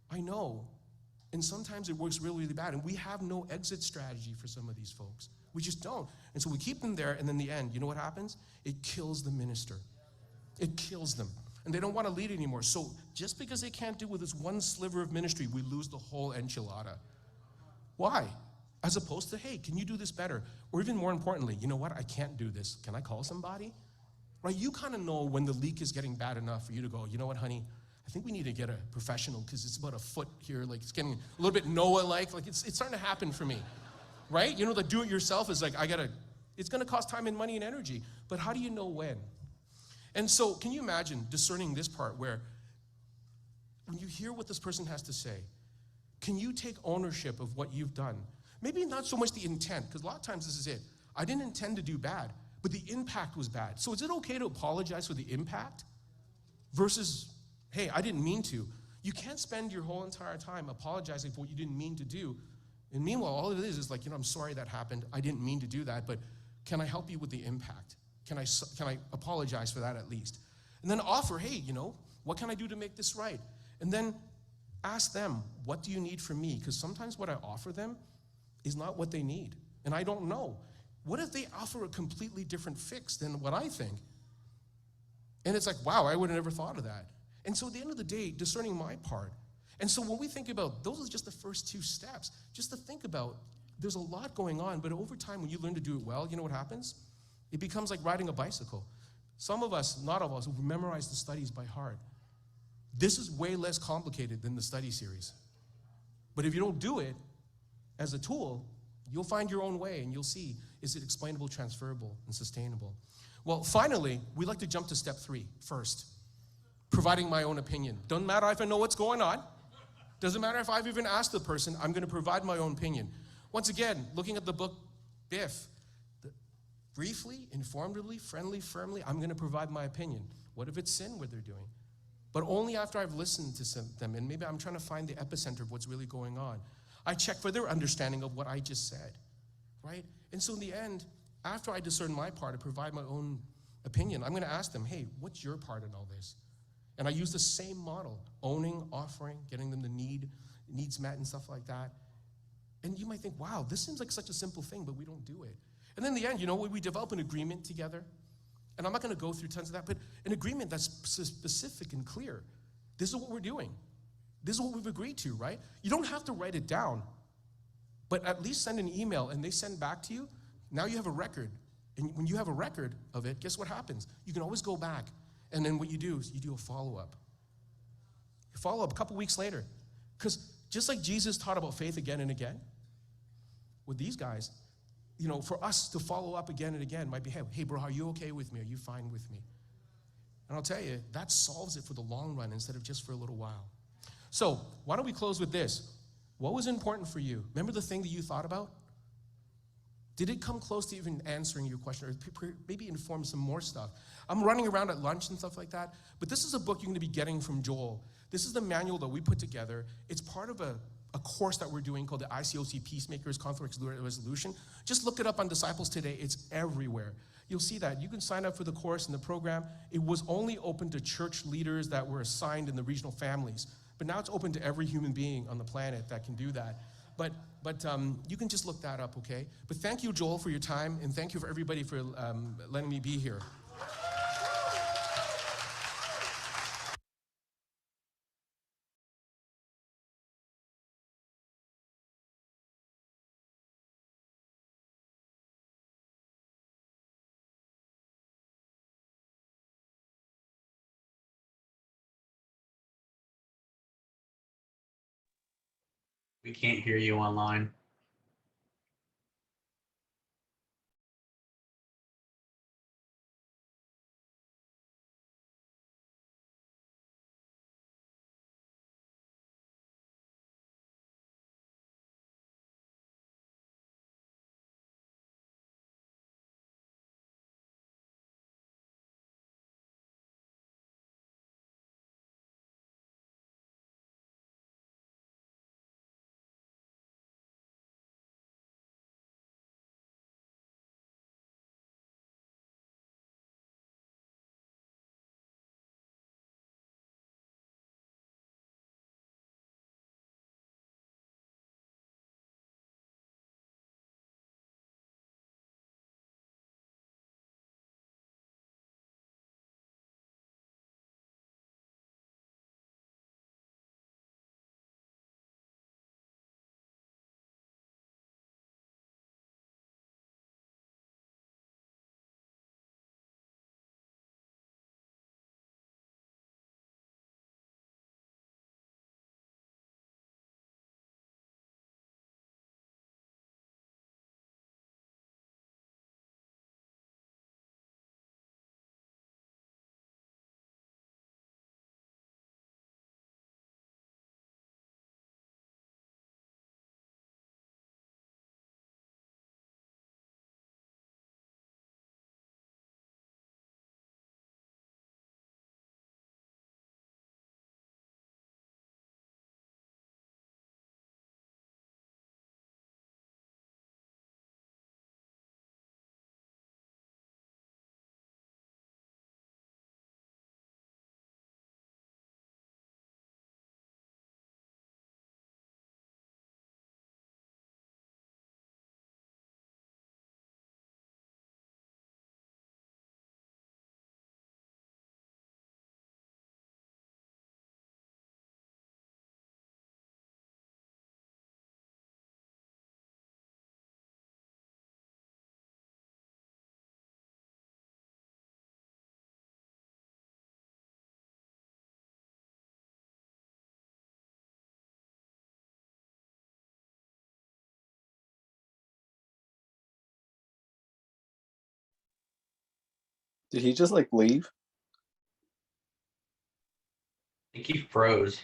Speaker 7: I know. And sometimes it works really, really bad. And we have no exit strategy for some of these folks. We just don't. And so we keep them there, and in the end, you know what happens? It kills the minister. It kills them. And they don't want to lead anymore. So just because they can't do with this one sliver of ministry, we lose the whole enchilada. Why? As opposed to, hey, can you do this better? Or even more importantly, you know what? I can't do this. Can I call somebody? right? You kind of know when the leak is getting bad enough for you to go, you know what, honey, I think we need to get a professional because it's about a foot here, like it's getting a little bit Noah-like, like it's starting to happen for me, right? You know, the do-it-yourself is like, it's gonna cost time and money and energy, but how do you know when? And so can you imagine discerning this part where when you hear what this person has to say, can you take ownership of what you've done? Maybe not so much the intent, because a lot of times this is it. I didn't intend to do bad, but the impact was bad. So is it okay to apologize for the impact versus, hey, I didn't mean to? You can't spend your whole entire time apologizing for what you didn't mean to do. And meanwhile, all it is like, I'm sorry that happened. I didn't mean to do that, but can I help you with the impact? Can I apologize for that at least? And then offer, hey, what can I do to make this right? And then ask them, what do you need from me? Because sometimes what I offer them is not what they need. And I don't know. What if they offer a completely different fix than what I think? And it's like, wow, I would have never thought of that. And so at the end of the day, discerning my part. And so when we think about, those are just the first 2 steps. Just to think about, there's a lot going on, but over time when you learn to do it well, you know what happens? It becomes like riding a bicycle. Some of us, not all of us, will memorize the studies by heart. This is way less complicated than the study series. But if you don't do it as a tool, you'll find your own way and you'll see, is it explainable, transferable, and sustainable? Well, finally, we like to jump to step 3 first. Providing my own opinion. Doesn't matter if I know what's going on. Doesn't matter if I've even asked the person, I'm gonna provide my own opinion. Once again, looking at the book, Biff, briefly, informatively, friendly, firmly, I'm gonna provide my opinion. What if it's sin what they're doing? But only after I've listened to them, and maybe I'm trying to find the epicenter of what's really going on. I check for their understanding of what I just said, right? And so in the end, after I discern my part and provide my own opinion, I'm gonna ask them, hey, what's your part in all this? And I use the same model, owning, offering, getting them the needs met and stuff like that. And you might think, wow, this seems like such a simple thing, but we don't do it. And then in the end, we develop an agreement together. And I'm not gonna go through tons of that, but an agreement that's specific and clear. This is what we're doing. This is what we've agreed to, right? You don't have to write it down, but at least send an email and they send back to you. Now you have a record. And when you have a record of it, guess what happens? You can always go back. And then what you do is you do a follow-up. You follow up a couple weeks later. Because just like Jesus taught about faith again and again, with these guys, for us to follow up again and again might be, hey bro, are you okay with me? Are you fine with me? And I'll tell you, that solves it for the long run instead of just for a little while. So why don't we close with this? What was important for you? Remember the thing that you thought about? Did it come close to even answering your question or maybe inform some more stuff? I'm running around at lunch and stuff like that, but this is a book you're gonna be getting from Joel. This is the manual that we put together. It's part of a course that we're doing called the ICOC Peacemakers Conflict Resolution. Just look it up on Disciples Today. It's everywhere. You'll see that. You can sign up for the course and the program. It was only open to church leaders that were assigned in the regional families, but now it's open to every human being on the planet that can do that. But you can just look that up, okay? But thank you, Joel, for your time, and thank you for everybody for letting me be here.
Speaker 8: We can't hear you online.
Speaker 9: Did he just like leave?
Speaker 8: I think he froze.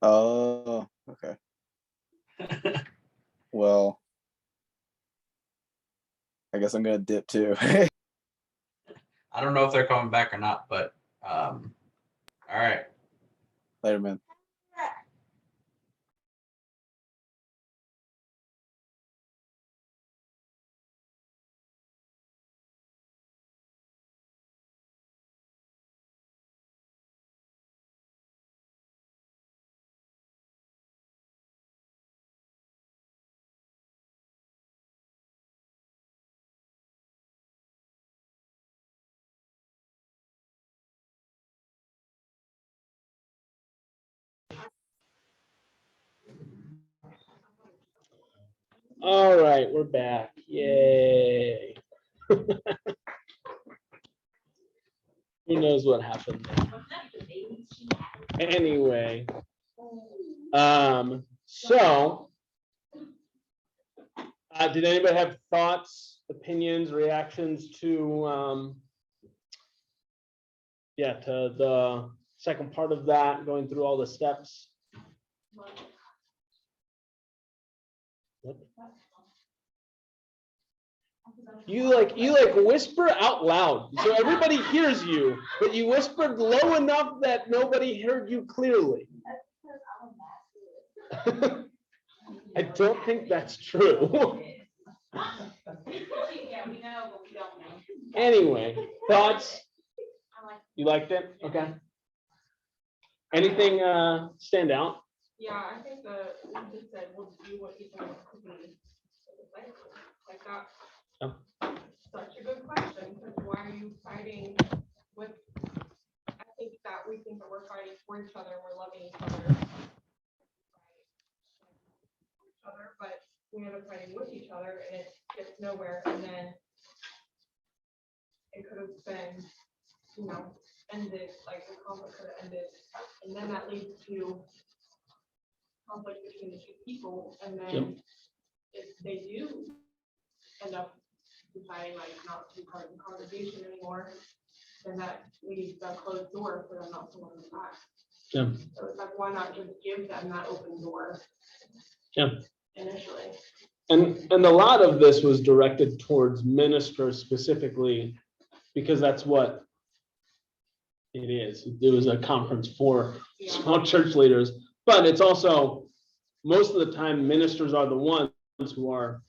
Speaker 9: Oh, okay. Well, I guess I'm gonna dip too.
Speaker 8: I don't know if they're coming back or not, but all right.
Speaker 9: Later, man.
Speaker 2: All right, we're back. Yay. Who knows what happened there? Anyway. So did anybody have thoughts, opinions, reactions to to the second part of that, going through all the steps? You like whisper out loud so everybody hears you, but you whispered low enough that nobody heard you clearly. I don't think that's true. Anyway, thoughts? You liked it? Okay. Anything stand out?
Speaker 4: Yeah, I think we just said we'll do what people want to be. Like that.
Speaker 2: Oh.
Speaker 4: Such a good question, because why are you fighting with, I think that we think that we're fighting for each other, we're loving each other. But we end up fighting with each other and it gets nowhere, and then it could have been, ended, like the conflict could have ended, and then that leads to conflict between the two people, and then if they do end up deciding like not to be part of the conversation anymore, then that leaves a closed door for them not to want to back.
Speaker 2: Yeah.
Speaker 4: So it's like, why not just give them that open door?
Speaker 2: Yeah.
Speaker 4: Initially.
Speaker 2: And a lot of this was directed towards ministers specifically, because that's what it is. It was a conference for small church leaders, but it's also, most of the time, ministers are the ones who are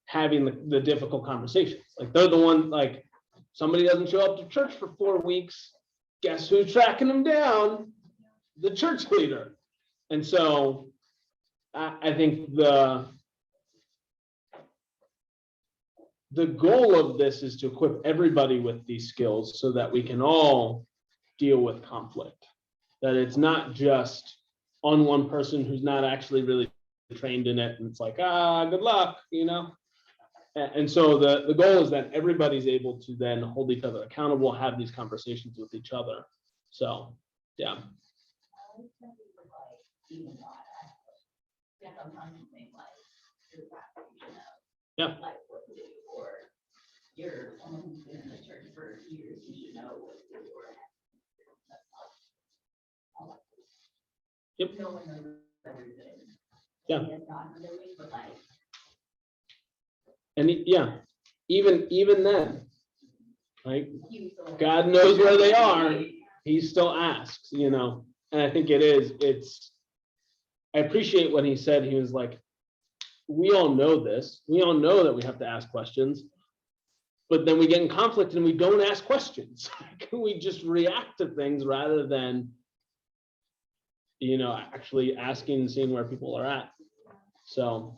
Speaker 2: having the difficult conversations. Like they're the one, like somebody doesn't show up to church for 4 weeks, guess who's tracking them down? The church leader. And so I think the goal of this is to equip everybody with these skills so that we can all deal with conflict. That it's not just on one person who's not actually really trained in it, and it's like, good luck, And so the goal is that everybody's able to then hold each other accountable, have these conversations with each other. So, yeah. Yeah. Yep. Yeah. And even then, like God knows where they are, he still asks, and I think I appreciate what he said. He was like, we all know this. We all know that we have to ask questions, but then we get in conflict and we don't ask questions. We just react to things rather than, actually asking and seeing where people are at. So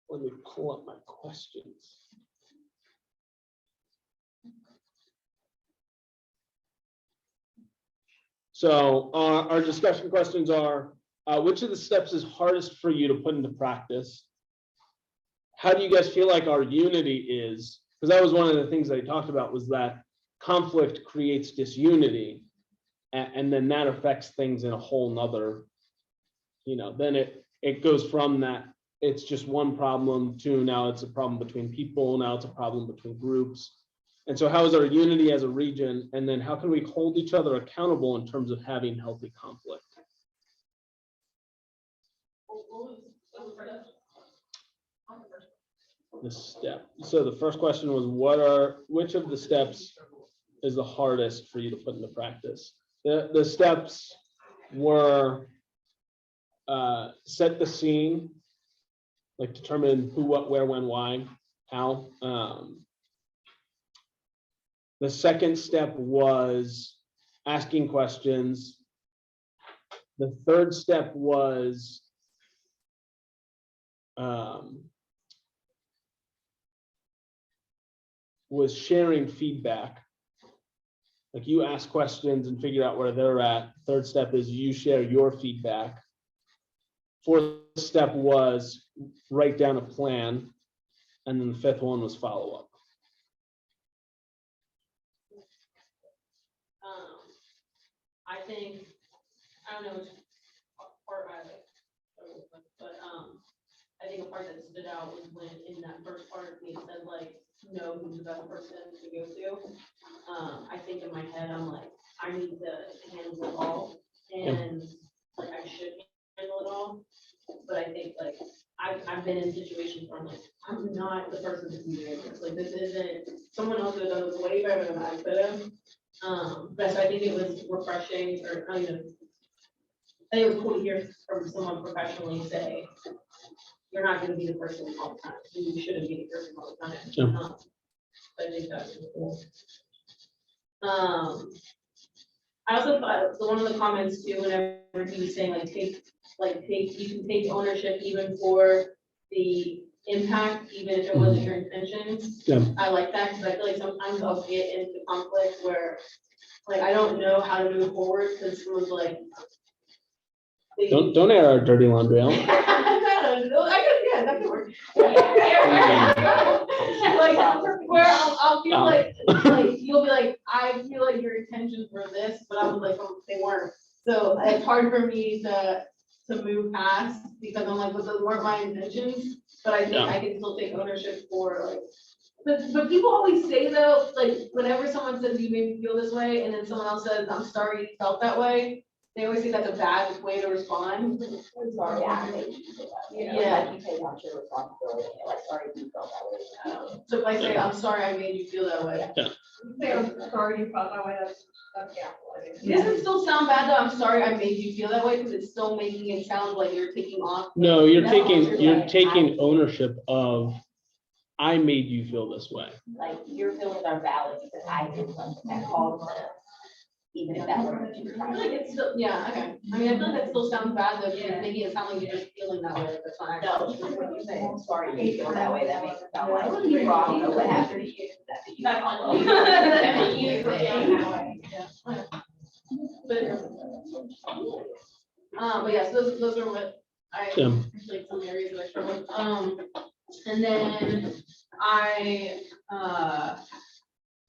Speaker 2: let me pull up my questions. So our discussion questions are, which of the steps is hardest for you to put into practice? How do you guys feel like our unity is? Because that was one of the things that I talked about, was that conflict creates disunity. And then that affects things in a whole nother, then it goes from that it's just one problem to now it's a problem between people, now it's a problem between groups. And so how is our unity as a region? And then how can we hold each other accountable in terms of having healthy conflict? The step. So the first question was, which of the steps is the hardest for you to put into practice? The steps were set the scene, like determine who, what, where, when, why, how. The second step was asking questions. The third step was sharing feedback. Like you ask questions and figure out where they're at. Third step is you share your feedback. Fourth step was write down a plan. And then the fifth one was follow up.
Speaker 1: I think, I don't know which part I like, but I think a part that stood out was when in that first part, they said like, know who's the best person to go to. I think in my head, I'm like, I need to handle it all, and like I should handle it all. But I think like I've been in situations where I'm like, I'm not the person to do this. Like this isn't, someone else could have done this way better than I could have. But so I think it was refreshing, or kind of, I think it was cool to hear from someone professionally say, you're not going to be the person all the time. You shouldn't be the person all the time.
Speaker 2: Yeah.
Speaker 1: I think that's really cool. I also thought, so one of the comments too, whenever he was saying you can take ownership even for the impact, even if it wasn't your intentions.
Speaker 2: Yeah.
Speaker 1: I like that because I feel like sometimes I'll get into conflict where like I don't know how to move forward because it was like
Speaker 2: Don't air our dirty laundry out.
Speaker 1: That could work. Like where I'll feel like you'll be like, I feel like your intentions were this, but I was like, oh, they weren't. So it's hard for me to move past because I'm like, but those weren't my intentions. But I think I can still take ownership for like. But people always say though, like whenever someone says you made me feel this way, and then someone else says, I'm sorry you felt that way. They always think that's a bad way to respond.
Speaker 10: I'm sorry, I made you feel that way.
Speaker 1: Yeah.
Speaker 10: Like you take out your responsibility, like, sorry you felt that way.
Speaker 1: So if I say, I'm sorry I made you feel that way.
Speaker 2: Yeah.
Speaker 4: Say, I'm sorry you felt that way, that's gaslighting.
Speaker 1: Doesn't it still sound bad though? I'm sorry I made you feel that way because it's still making it sound like you're taking off.
Speaker 2: No, you're
Speaker 10: No,
Speaker 2: taking
Speaker 10: you're right.
Speaker 2: taking ownership of, I made you feel this way.
Speaker 10: Like, your feelings are valid because I did something that caused them, even if that wasn't what you were
Speaker 1: I
Speaker 10: trying
Speaker 1: feel
Speaker 10: to
Speaker 1: like it's still, yeah, okay. I mean, I feel like that still sounds bad though, because making it sound like you're just feeling that way. That's not
Speaker 10: No,
Speaker 1: actually.
Speaker 10: what you say, I'm sorry you feel that way, that makes it sound like you wrong, or what happened to you, that's you.
Speaker 5: That's on you.
Speaker 10: That's
Speaker 5: on you for feeling that way.
Speaker 1: But yes, those are what I,
Speaker 2: Yeah.
Speaker 1: like some areas that I struggle with. And then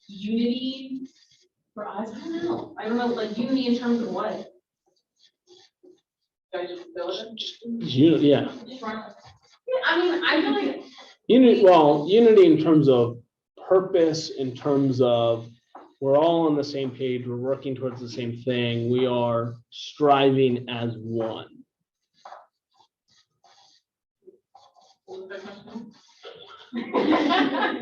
Speaker 1: unity for us, I don't know, like unity in terms of what? Do I just go with it?
Speaker 2: Yeah.
Speaker 1: Just run with it. Yeah, I mean, I feel like
Speaker 2: Unity in terms of purpose, in terms of we're all on the same page, we're working towards the same thing, we are striving as one.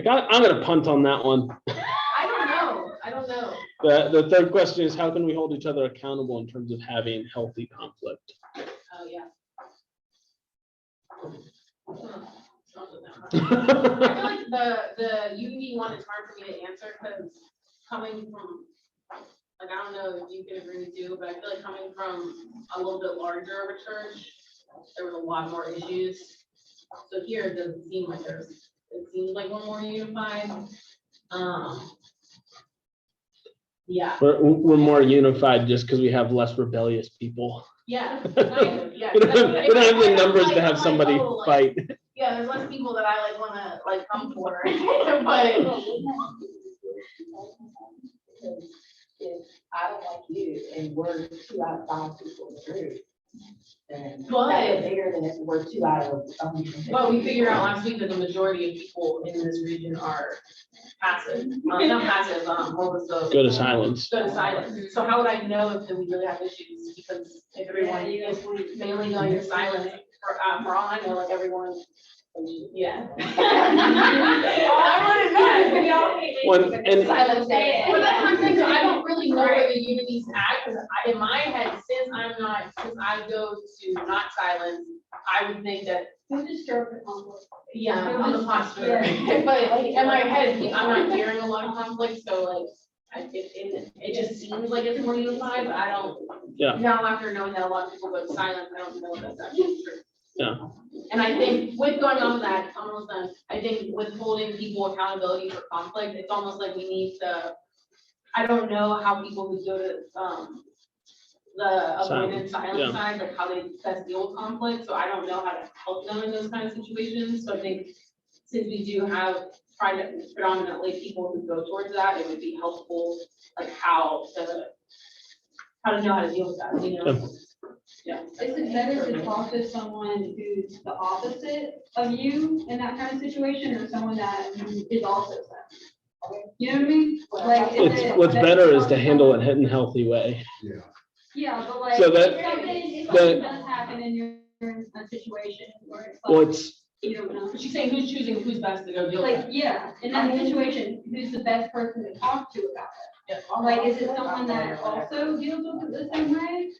Speaker 2: I'm gonna punt on that one.
Speaker 1: I don't know.
Speaker 2: The third question is, how can we hold each other accountable in terms of having healthy conflict?
Speaker 1: Oh, yeah. I feel like the unity one is hard for me to answer because coming from, like, I don't know if you can agree with you, but I feel like coming from a little bit larger of a church, there was a lot more issues. So here it doesn't seem like it seems like we're more unified. Yeah,
Speaker 2: We're more unified just because we have less rebellious people.
Speaker 1: yeah, kind of, yeah.
Speaker 2: We don't have the numbers to have somebody fight.
Speaker 1: Yeah, there's less people that I like wanna like come for, but
Speaker 10: If I don't like you and we're 2 out of 5 people in the group, then
Speaker 1: But-
Speaker 10: that's bigger than if we're 2 out of 150.
Speaker 1: But we figured out last week that the majority of people in this region are passive, not passive, what was the?
Speaker 2: Go to silence.
Speaker 1: Go to silence. So how would I know if we really have issues? Because if everyone is mainly going to silence, for all I know, like everyone, yeah. I wouldn't know.
Speaker 2: Well, and-
Speaker 1: Silence day. But that's what I'm saying, so I don't really know where the unities act, because in my head, since I go to not silence, I would think that, yeah, on the posture. But like, in my head, I'm not hearing a lot of conflict, so like, it just seems like it's more unified, but I don't.
Speaker 2: Yeah.
Speaker 1: Now after knowing that a lot of people go to silence, I don't know if that's actually true.
Speaker 2: Yeah.
Speaker 1: And I think with going on that, almost done, I think with holding people accountability for conflict, it's almost like we need to, I don't know how people who go to, the avoidance silence
Speaker 2: yeah.
Speaker 1: side, like how they best deal with conflict, so I don't know how to help them in those kind of situations, so I think since we do have predominantly people who go towards that, it would be helpful, like how to know how to deal with that, you know? Yeah.
Speaker 3: Is it better to talk to someone who's the opposite of you in that kind of situation, or someone that is also sad? You know what I mean? Like, is it
Speaker 2: What's better is
Speaker 3: talk
Speaker 2: to handle
Speaker 3: someone-
Speaker 2: it in a healthy way.
Speaker 3: Yeah, but like,
Speaker 2: So that-
Speaker 3: if something does happen and you're in a situation where it's
Speaker 2: Well,
Speaker 3: like,
Speaker 2: it's,
Speaker 3: you don't know.
Speaker 1: But she's saying who's choosing who's best to go deal with
Speaker 3: Like,
Speaker 1: it.
Speaker 3: yeah, in that situation, who's the best person to talk to about it?
Speaker 1: Yeah.
Speaker 3: Like, is it someone that also deals with it the same way?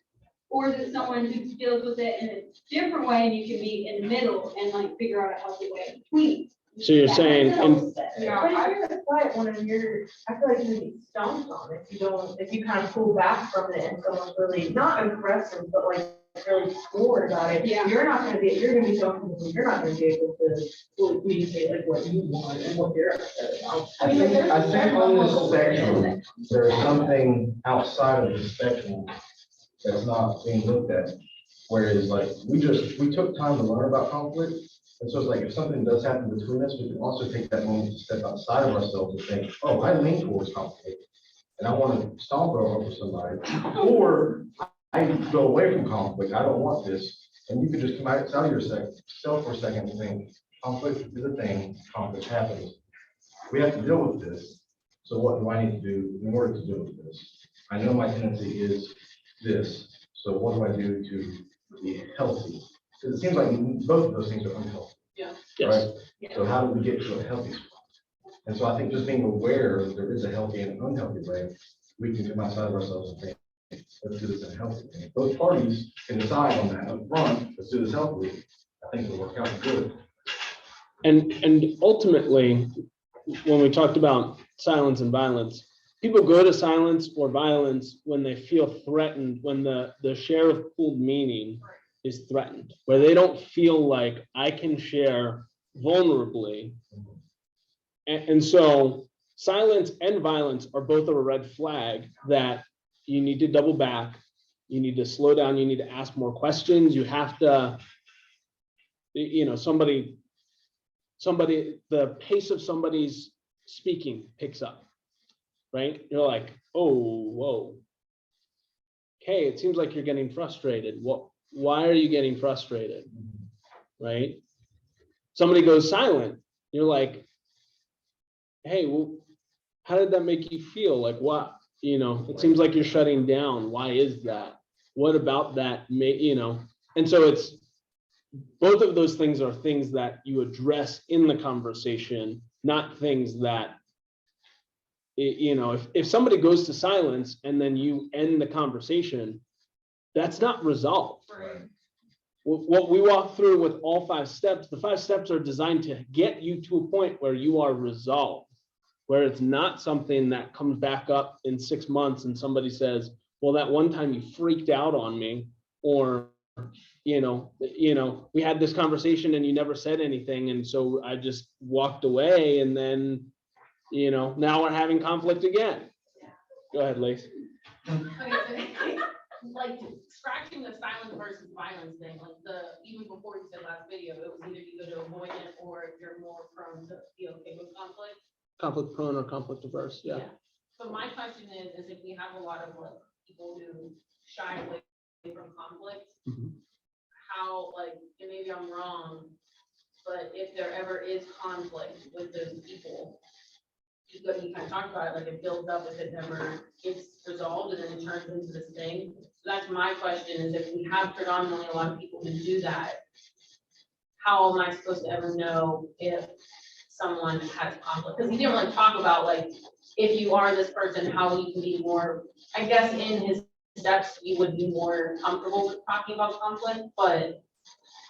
Speaker 3: Or is it someone who deals with it in a different way and you can be in the middle and like figure out a healthy way in between?
Speaker 2: so you're saying, and
Speaker 4: Yeah,
Speaker 11: But if you're in a quiet one and I feel like you're gonna be stomped on if you kind of pull back from it and someone's really not aggressive, but like really forward about it.
Speaker 3: Yeah.
Speaker 11: You're gonna be so comfortable, you're not gonna be able to fully communicate like what you want and what you're upset about.
Speaker 6: I think on this spectrum, there's something outside of the spectrum that's not being looked at. Whereas like, we took time to learn about conflict. And so it's like, if something does happen between us, we can also take that moment to step outside of ourselves and think, oh, I lean towards conflict. And I want to stomp it over somebody, or I go away from conflict. I don't want this. And you can just come outside of yourself for a second and think, conflict is a thing, conflict happens. We have to deal with this. So what do I need to do in order to deal with this? I know my tendency is this. So what do I do to be healthy? Because it seems like both of those things are unhealthy.
Speaker 1: Yeah.
Speaker 2: yes,
Speaker 6: Right? So how do we get to a healthy spot? And so I think just being aware that there is a healthy and an unhealthy way, we can come outside of ourselves and think, let's do this in a healthy way. If both parties can decide on that up front, let's do this healthily, I think it'll work out good.
Speaker 2: and ultimately, when we talked about silence and violence, people go to silence or violence when they feel threatened, when the share of pooled meaning is threatened, where they don't feel like I can share vulnerably. And so silence and violence are both a red flag that you need to double back, you need to slow down, you need to ask more questions, you have to, somebody, the pace of somebody's speaking picks up, right? You're like, oh, whoa. Okay, it seems like you're getting frustrated. Why are you getting frustrated? Right? Somebody goes silent. You're like, hey, well, how did that make you feel? Like what? It seems like you're shutting down. Why is that? What about that and so it's both of those things are things that you address in the conversation, not things that if somebody goes to silence and then you end the conversation, that's not resolved.
Speaker 1: Right.
Speaker 2: What we walk through with all 5 steps, the 5 steps are designed to get you to a point where you are resolved, where it's not something that comes back up in 6 months and somebody says, well, that one time you freaked out on me, or we had this conversation and you never said anything, and so I just walked away, and then now we're having conflict again. Go ahead, Lace.
Speaker 1: Okay, so like scratching the silence versus violence thing, like even before you said last video, it was either you go to avoid it or you're more prone to be okay with conflict.
Speaker 2: Conflict prone or conflict averse, yeah.
Speaker 1: So my question is if we have a lot of like people who shy away from conflict,
Speaker 2: Mhm.
Speaker 1: how, like, and maybe I'm wrong, but if there ever is conflict with those people, just like you kind of talked about, it, like it builds up if it never gets resolved and then it turns into this thing. So that's my question, is if we have predominantly a lot of people who do that, how am I supposed to ever know if someone has conflict? Because he didn't really talk about, like, if you are this person, how you can be more, I guess in his steps, you would be more comfortable with talking about conflict, but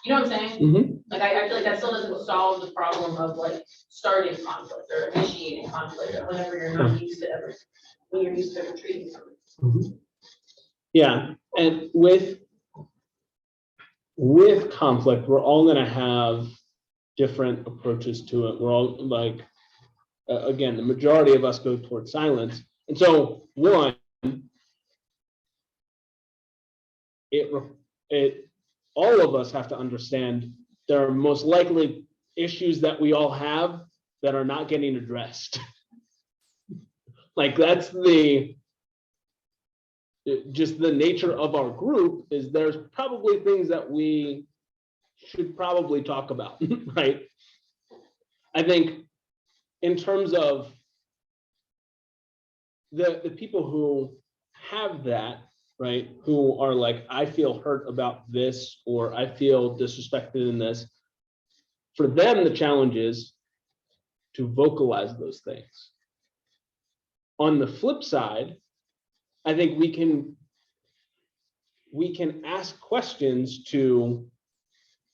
Speaker 1: you know what I'm saying?
Speaker 2: Mhm.
Speaker 1: Like, I feel like that still doesn't solve the problem of like starting conflict or initiating conflict whenever you're not used to ever, when you're used to retreating from it.
Speaker 2: Yeah, and with conflict, we're all gonna have different approaches to it. We're all like, again, the majority of us go towards silence. And so one, all of us have to understand there are most likely issues that we all have that are not getting addressed. Like that's just the nature of our group is there's probably things that we should probably talk about, right? I think in terms of the people who have that, right, who are like, I feel hurt about this, or I feel disrespected in this, for them, the challenge is to vocalize those things. On the flip side, I think we can ask questions to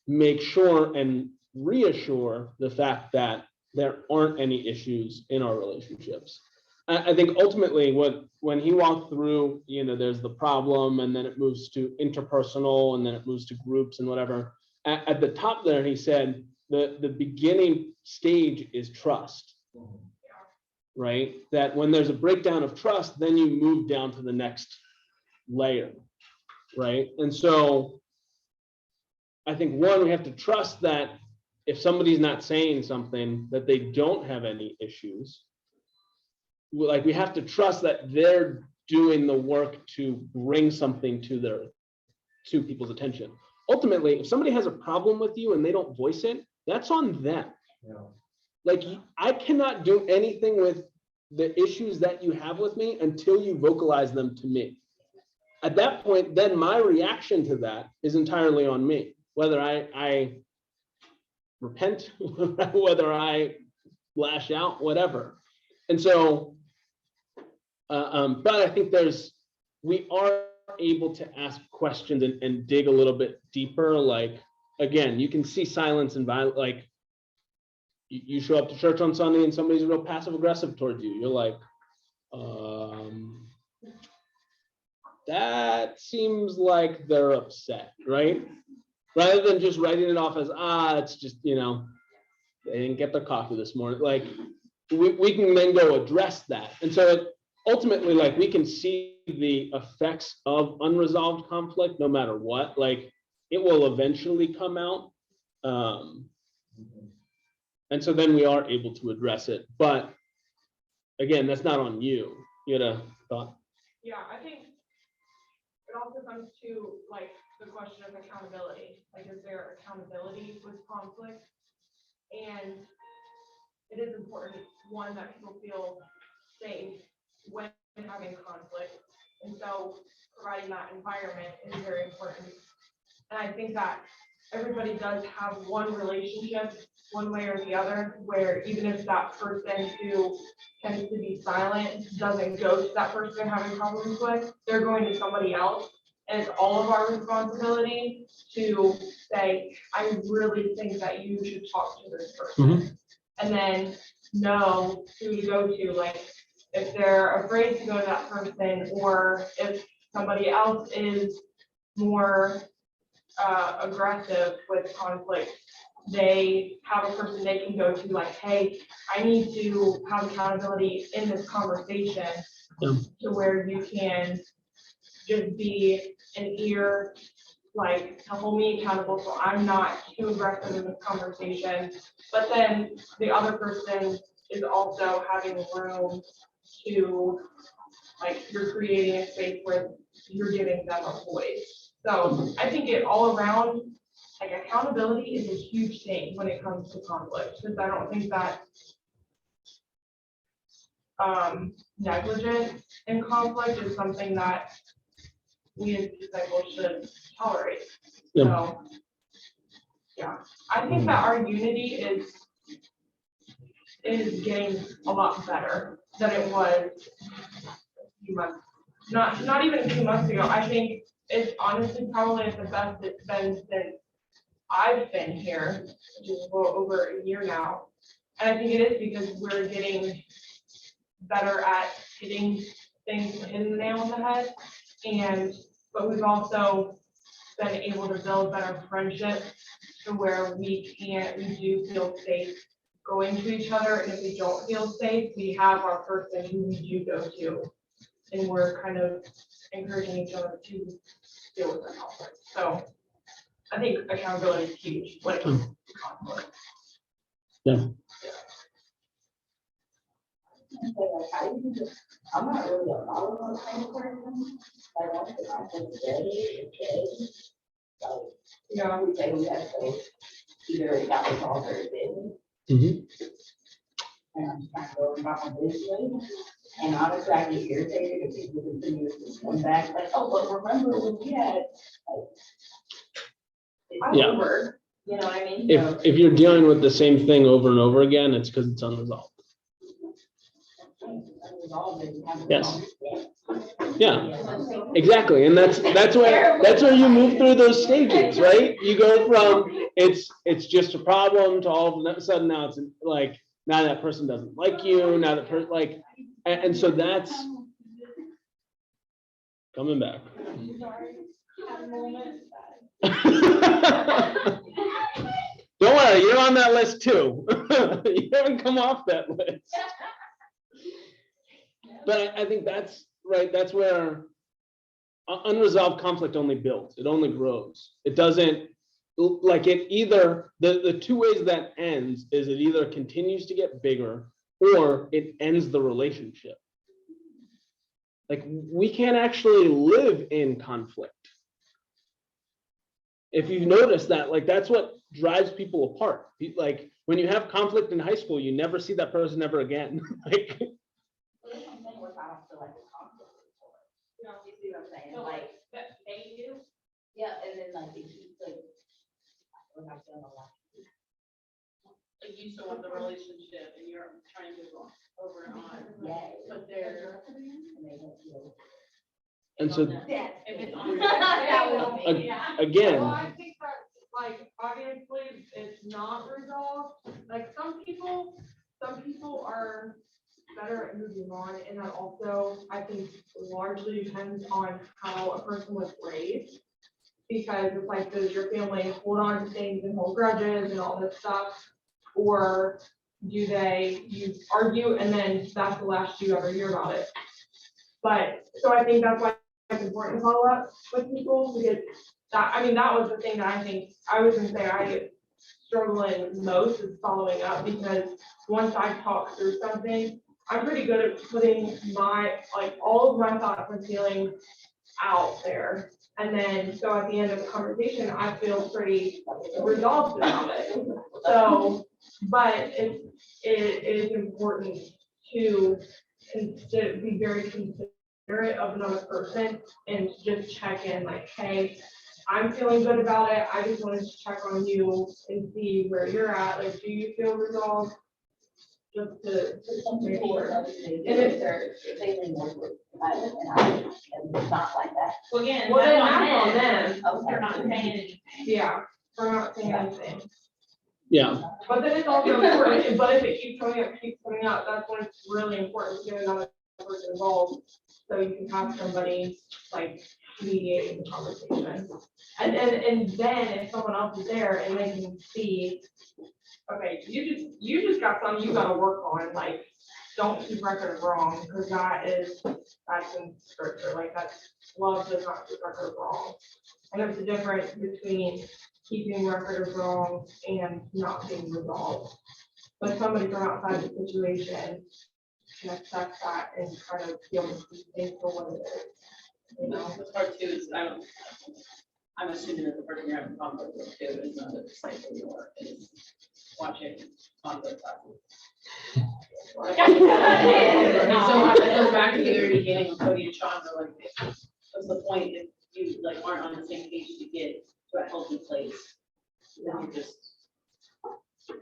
Speaker 2: make sure and reassure the fact that there aren't any issues in our relationships. I think ultimately when he walked through, there's the problem and then it moves to interpersonal and then it moves to groups and whatever. At the top there, he said the beginning stage is trust, right? That when there's a breakdown of trust, then you move down to the next layer, right? And so I think one, we have to trust that if somebody's not saying something, that they don't have any issues. Like we have to trust that they're doing the work to bring something to people's attention. Ultimately, if somebody has a problem with you and they don't voice it, that's on them.
Speaker 6: Yeah.
Speaker 2: Like I cannot do anything with the issues that you have with me until you vocalize them to me. At that point, then my reaction to that is entirely on me. Whether I repent, whether I lash out, whatever. And so, but I think we are able to ask questions and dig a little bit deeper. Like, again, you can see silence and violence. Like, you show up to church on Sunday and somebody's real passive aggressive towards you. You're like, that seems like they're upset, right? Rather than just writing it off as, it's just, they didn't get their coffee this morning. Like, we can then go address that. And so ultimately, like, we can see the effects of unresolved conflict no matter what. Like, it will eventually come out. And so then we are able to address it. But again, that's not on you. You had a thought?
Speaker 4: Yeah, I think it also comes to like the question of accountability. Like, is there accountability with conflict? And it is important, one, that people feel safe when having conflict. And so providing that environment is very important. And I think that everybody does have one relationship, one way or the other, where even if that person who tends to be silent doesn't go to that person they're having problems with, they're going to somebody else. And it's all of our responsibility to say, I really think that you should talk to this person. And then know who to go to, like if they're afraid to go to that person, or if somebody else is more aggressive with conflict, they have a person they can go to, like, hey, I need to have accountability in this conversation. To where you can just be an ear, like to hold me accountable so I'm not too aggressive in this conversation. But then the other person is also having room to, like, you're creating a space where you're giving them a voice. So I think it all around, like accountability is a huge thing when it comes to conflict, because I don't think that negligence in conflict is something that we as people should tolerate. So, yeah, I think that our unity is getting a lot better than it was a few months, not even a few months ago. I think it's honestly probably the best it's been since I've been here, which is a little over a year now. And I think it is because we're getting better at hitting things, hitting the nail on the head. But we've also been able to build better friendships to where we do feel safe going to each other. And if we don't feel safe, we have our person who we do go to. And we're kind of encouraging each other to deal with that conflict. So I think accountability is huge when it comes to conflict.
Speaker 10: I'm not really a follow-up kind of person. Like, once the conflict is ready, it's ready. Like, you know, I would say we have to either it got resolved or it didn't. And I'm just trying to go about my business. And honestly, I get irritated if people continue to come back, like, oh, but remember when we had, like, it's
Speaker 12: Yeah.
Speaker 10: over, you know what I mean? So,
Speaker 12: If you're dealing with the same thing over and over again, it's because it's unresolved.
Speaker 10: unresolved and you haven't
Speaker 12: Yes.
Speaker 10: resolved it yet.
Speaker 12: Yeah, exactly. And that's where you move through those stages, right? You go from it's just a problem to all of a sudden now it's like, now that person doesn't like you, now that person like, and so that's coming back. Don't worry, you're on that list too. You haven't come off that list. But I think that's right, that's where unresolved conflict only builds, it only grows. It doesn't, like it either, the two ways that ends is it either continues to get bigger or it ends the relationship. Like we can't actually live in conflict. If you've noticed that, like that's what drives people apart. Like when you have conflict in high school, you never see that person ever again. Like,
Speaker 10: Well, that's what I'm saying, what I don't feel like it's conflict before. You know, you see what I'm saying? Like,
Speaker 4: That they do.
Speaker 10: yeah, and then like it keeps like. When I feel a lot.
Speaker 1: Like you still want the relationship and you're trying to go over and on,
Speaker 10: Yeah.
Speaker 1: but they're.
Speaker 10: And they don't feel.
Speaker 12: and so
Speaker 1: If it's on.
Speaker 12: again,
Speaker 4: Well, I think that, like, obviously, it's not resolved, like, some people are better at moving on, and that also, I think, largely depends on how a person was raised. Because it's like, does your family hold on to things and hold grudges and all this stuff? Or do you argue and then that's the last you ever hear about it? But, so I think that's why it's important to follow up with people, because that, I mean, that was the thing that I think, I was gonna say, I struggle in most is following up, because once I talk through something, I'm pretty good at putting all of my thoughts and feelings out there. And then, so at the end of the conversation, I feel pretty resolved about it. So, but it is important to be very considerate of another person and just check in like, hey, I'm feeling good about it. I just wanted to check on you and see where you're at. Like, do you feel resolved? Just to make sure.
Speaker 10: And if they lean more towards violent, and it's not like that.
Speaker 5: Well, again,
Speaker 4: Well, then
Speaker 5: that's
Speaker 4: that's
Speaker 5: on
Speaker 4: on
Speaker 5: them.
Speaker 4: them.
Speaker 5: They're not saying anything.
Speaker 4: Yeah, we're not saying anything.
Speaker 12: yeah,
Speaker 4: But then it's also important, but if it keeps coming up, that's when it's really important to get another person involved. So you can have somebody like mediating the conversation. And then if someone else is there and they can see, okay, you just got something you gotta work on, like, don't keep record of wrong, because that's in scripture, like that's, love does not keep record of wrong. And there's a difference between keeping record of wrong and not being resolved. But somebody from outside the situation can accept that and kind of be able to see things for what it is. You know,
Speaker 1: The part two is, I'm assuming that the person you're having conflict with too is not a disciple or is watching conflict classes. So it goes back to the very beginning of Cody and Sean, they're like, what's the point if you like aren't on the same page to get to a healthy place? Then you're just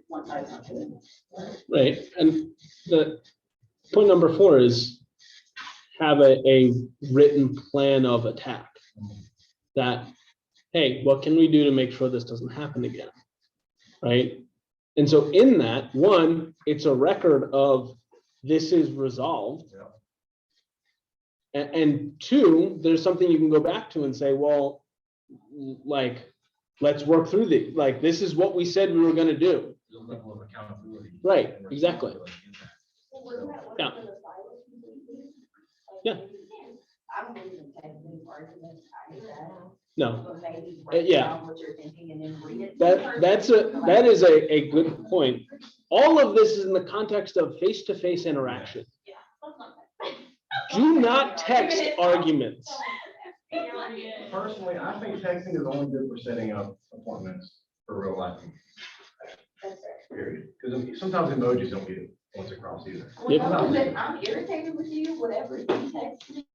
Speaker 1: one side's not good.
Speaker 12: Right, and the point number 4 is have a written plan of attack. That, hey, what can we do to make sure this doesn't happen again? Right? And so in that, 1, it's a record of this is resolved. And 2, there's something you can go back to and say, well, like, let's work through the, like, this is what we said we were gonna do.
Speaker 6: Level of accountability.
Speaker 12: Right, exactly. Yeah. Yeah.
Speaker 10: I don't believe in taking arguments, I hate that.
Speaker 12: No,
Speaker 10: But maybe write
Speaker 12: yeah.
Speaker 10: down what you're thinking and then read it.
Speaker 12: that is a good point. All of this is in the context of face-to-face interaction. Do not text arguments.
Speaker 6: Personally, I think texting is only good for setting up appointments for real life. Period. Because sometimes emojis don't get once across either.
Speaker 10: When I'm irritated with you, whatever you text me,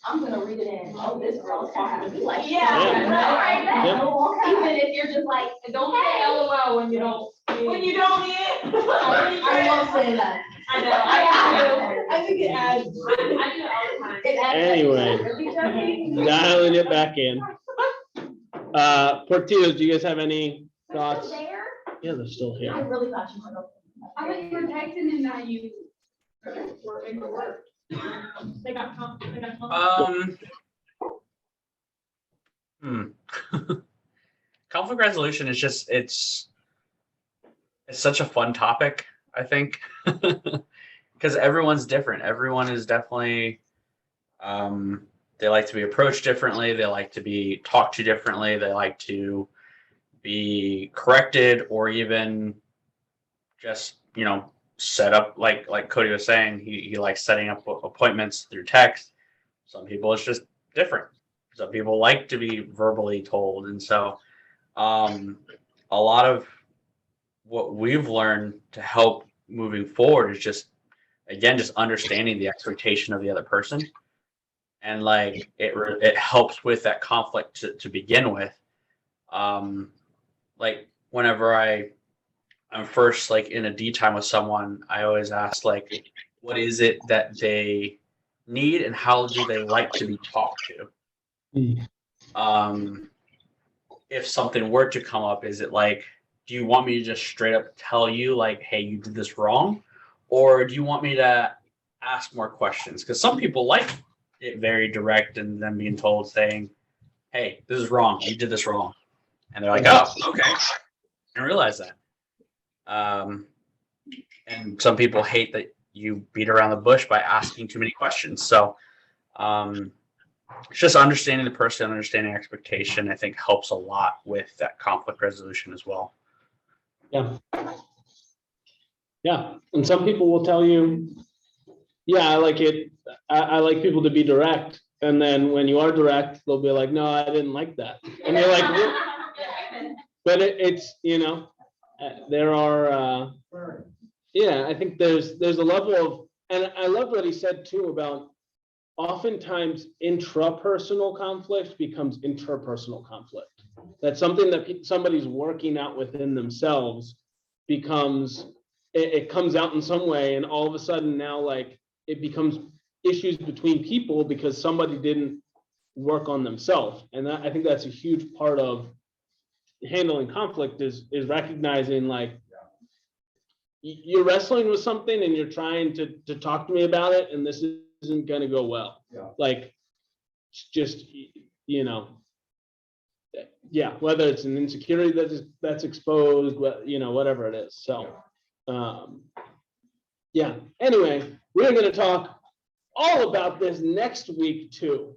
Speaker 10: I'm gonna read it in, oh, this girl's talking to me like.
Speaker 12: Yeah.
Speaker 10: Right
Speaker 12: Yeah.
Speaker 10: now.
Speaker 5: Even if you're just like, don't say LOL when you don't.
Speaker 11: When you don't need it.
Speaker 10: I love saying that.
Speaker 5: I know.
Speaker 11: I think it adds.
Speaker 5: I do it all the time.
Speaker 10: It adds
Speaker 12: Anyway.
Speaker 10: really joking.
Speaker 12: Dialing it back in. Portillo's, do you guys have any
Speaker 10: They're
Speaker 12: thoughts?
Speaker 10: still there?
Speaker 12: Yeah, they're still
Speaker 10: I
Speaker 12: here.
Speaker 10: really thought you were.
Speaker 5: I thought you were texting and now you were in the work. They got
Speaker 8: Conflict resolution is just, it's such a fun topic, I think. Because everyone's different. Everyone is definitely, they like to be approached differently. They like to be talked to differently. They like to be corrected or even just, set up, like Cody was saying, he likes setting up appointments through text. Some people it's just different. Some people like to be verbally told. And so a lot of what we've learned to help moving forward is just, again, just understanding the expectation of the other person. And like, it helps with that conflict to begin with. Like whenever I'm first like in a D time with someone, I always ask like, what is it that they need and how do they like to be talked to? If something were to come up, is it like, do you want me to just straight up tell you like, hey, you did this wrong? Or do you want me to ask more questions? Because some people like it very direct and then being told saying, hey, this is wrong. You did this wrong. And they're like, oh, okay. I didn't realize that. And some people hate that you beat around the bush by asking too many questions. So it's just understanding the person, understanding expectation, I think helps a lot with that conflict resolution as well.
Speaker 12: Yeah. Yeah. And some people will tell you, yeah, I like it. I like people to be direct. And then when you are direct, they'll be like, no, I didn't like that. And you're like, what? But it's, there are, I think there's a level of, and I love what he said too about oftentimes intrapersonal conflict becomes interpersonal conflict. That's something that somebody's working out within themselves becomes, it comes out in some way and all of a sudden now like it becomes issues between people because somebody didn't work on themselves. And I think that's a huge part of handling conflict is recognizing like you're wrestling with something and you're trying to talk to me about it and this isn't going to go well.
Speaker 6: Yeah.
Speaker 12: Like just, whether it's an insecurity that's exposed, whatever it is. So, anyway, we're going to talk all about this next week too,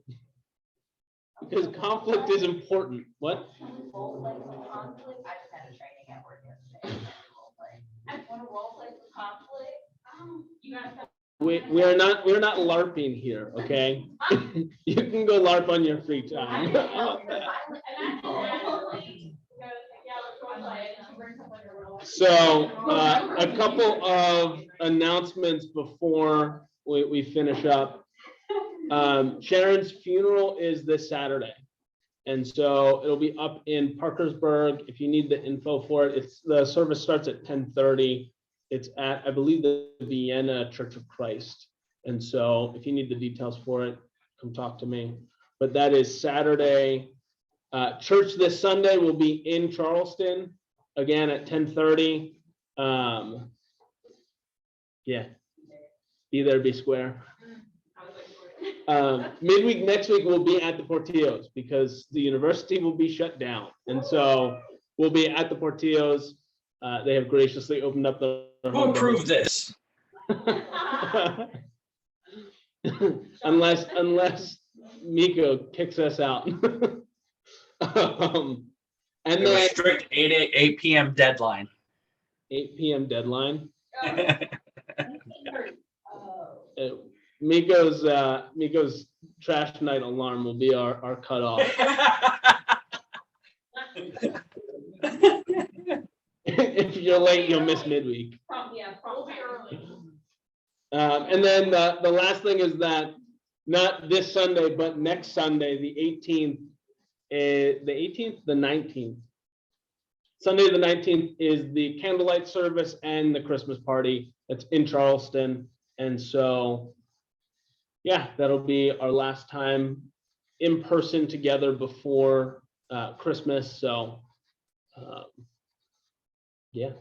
Speaker 12: because conflict is important. What?
Speaker 10: Conflict, I just had a training at work yesterday. I want to role play for conflict. You guys have.
Speaker 12: We're not LARPing here, okay? You can go LARP on your free time.
Speaker 10: I
Speaker 12: So, a couple of announcements before we finish up. Sharon's funeral is this Saturday. And so it'll be up in Parkersburg. If you need the info for it, the service starts at 10:30. It's at, I believe, the Vienna Church of Christ. And so if you need the details for it, come talk to me. But that is Saturday. Church this Sunday will be in Charleston, again at 10:30. Yeah, be there, be square. Midweek next week will be at the Portillos because the university will be shut down. And so we'll be at the Portillos. They have graciously opened up the.
Speaker 8: Who approved this?
Speaker 12: Unless Miko kicks us out. And
Speaker 8: There's a
Speaker 12: then
Speaker 8: strict 8 p.m. deadline.
Speaker 12: 8 p.m. deadline. Miko's trash night alarm will be our cutoff. If you're late, you'll miss midweek.
Speaker 3: Yeah, probably early.
Speaker 12: And then the last thing is that not this Sunday, but next Sunday, the 18th, the 19th. Sunday, the 19th is the candlelight service and the Christmas party. That's in Charleston. And so, yeah, that'll be our last time in person together before Christmas. So, yeah,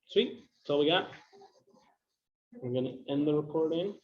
Speaker 12: sweet. That's all we got. We're gonna end the recording.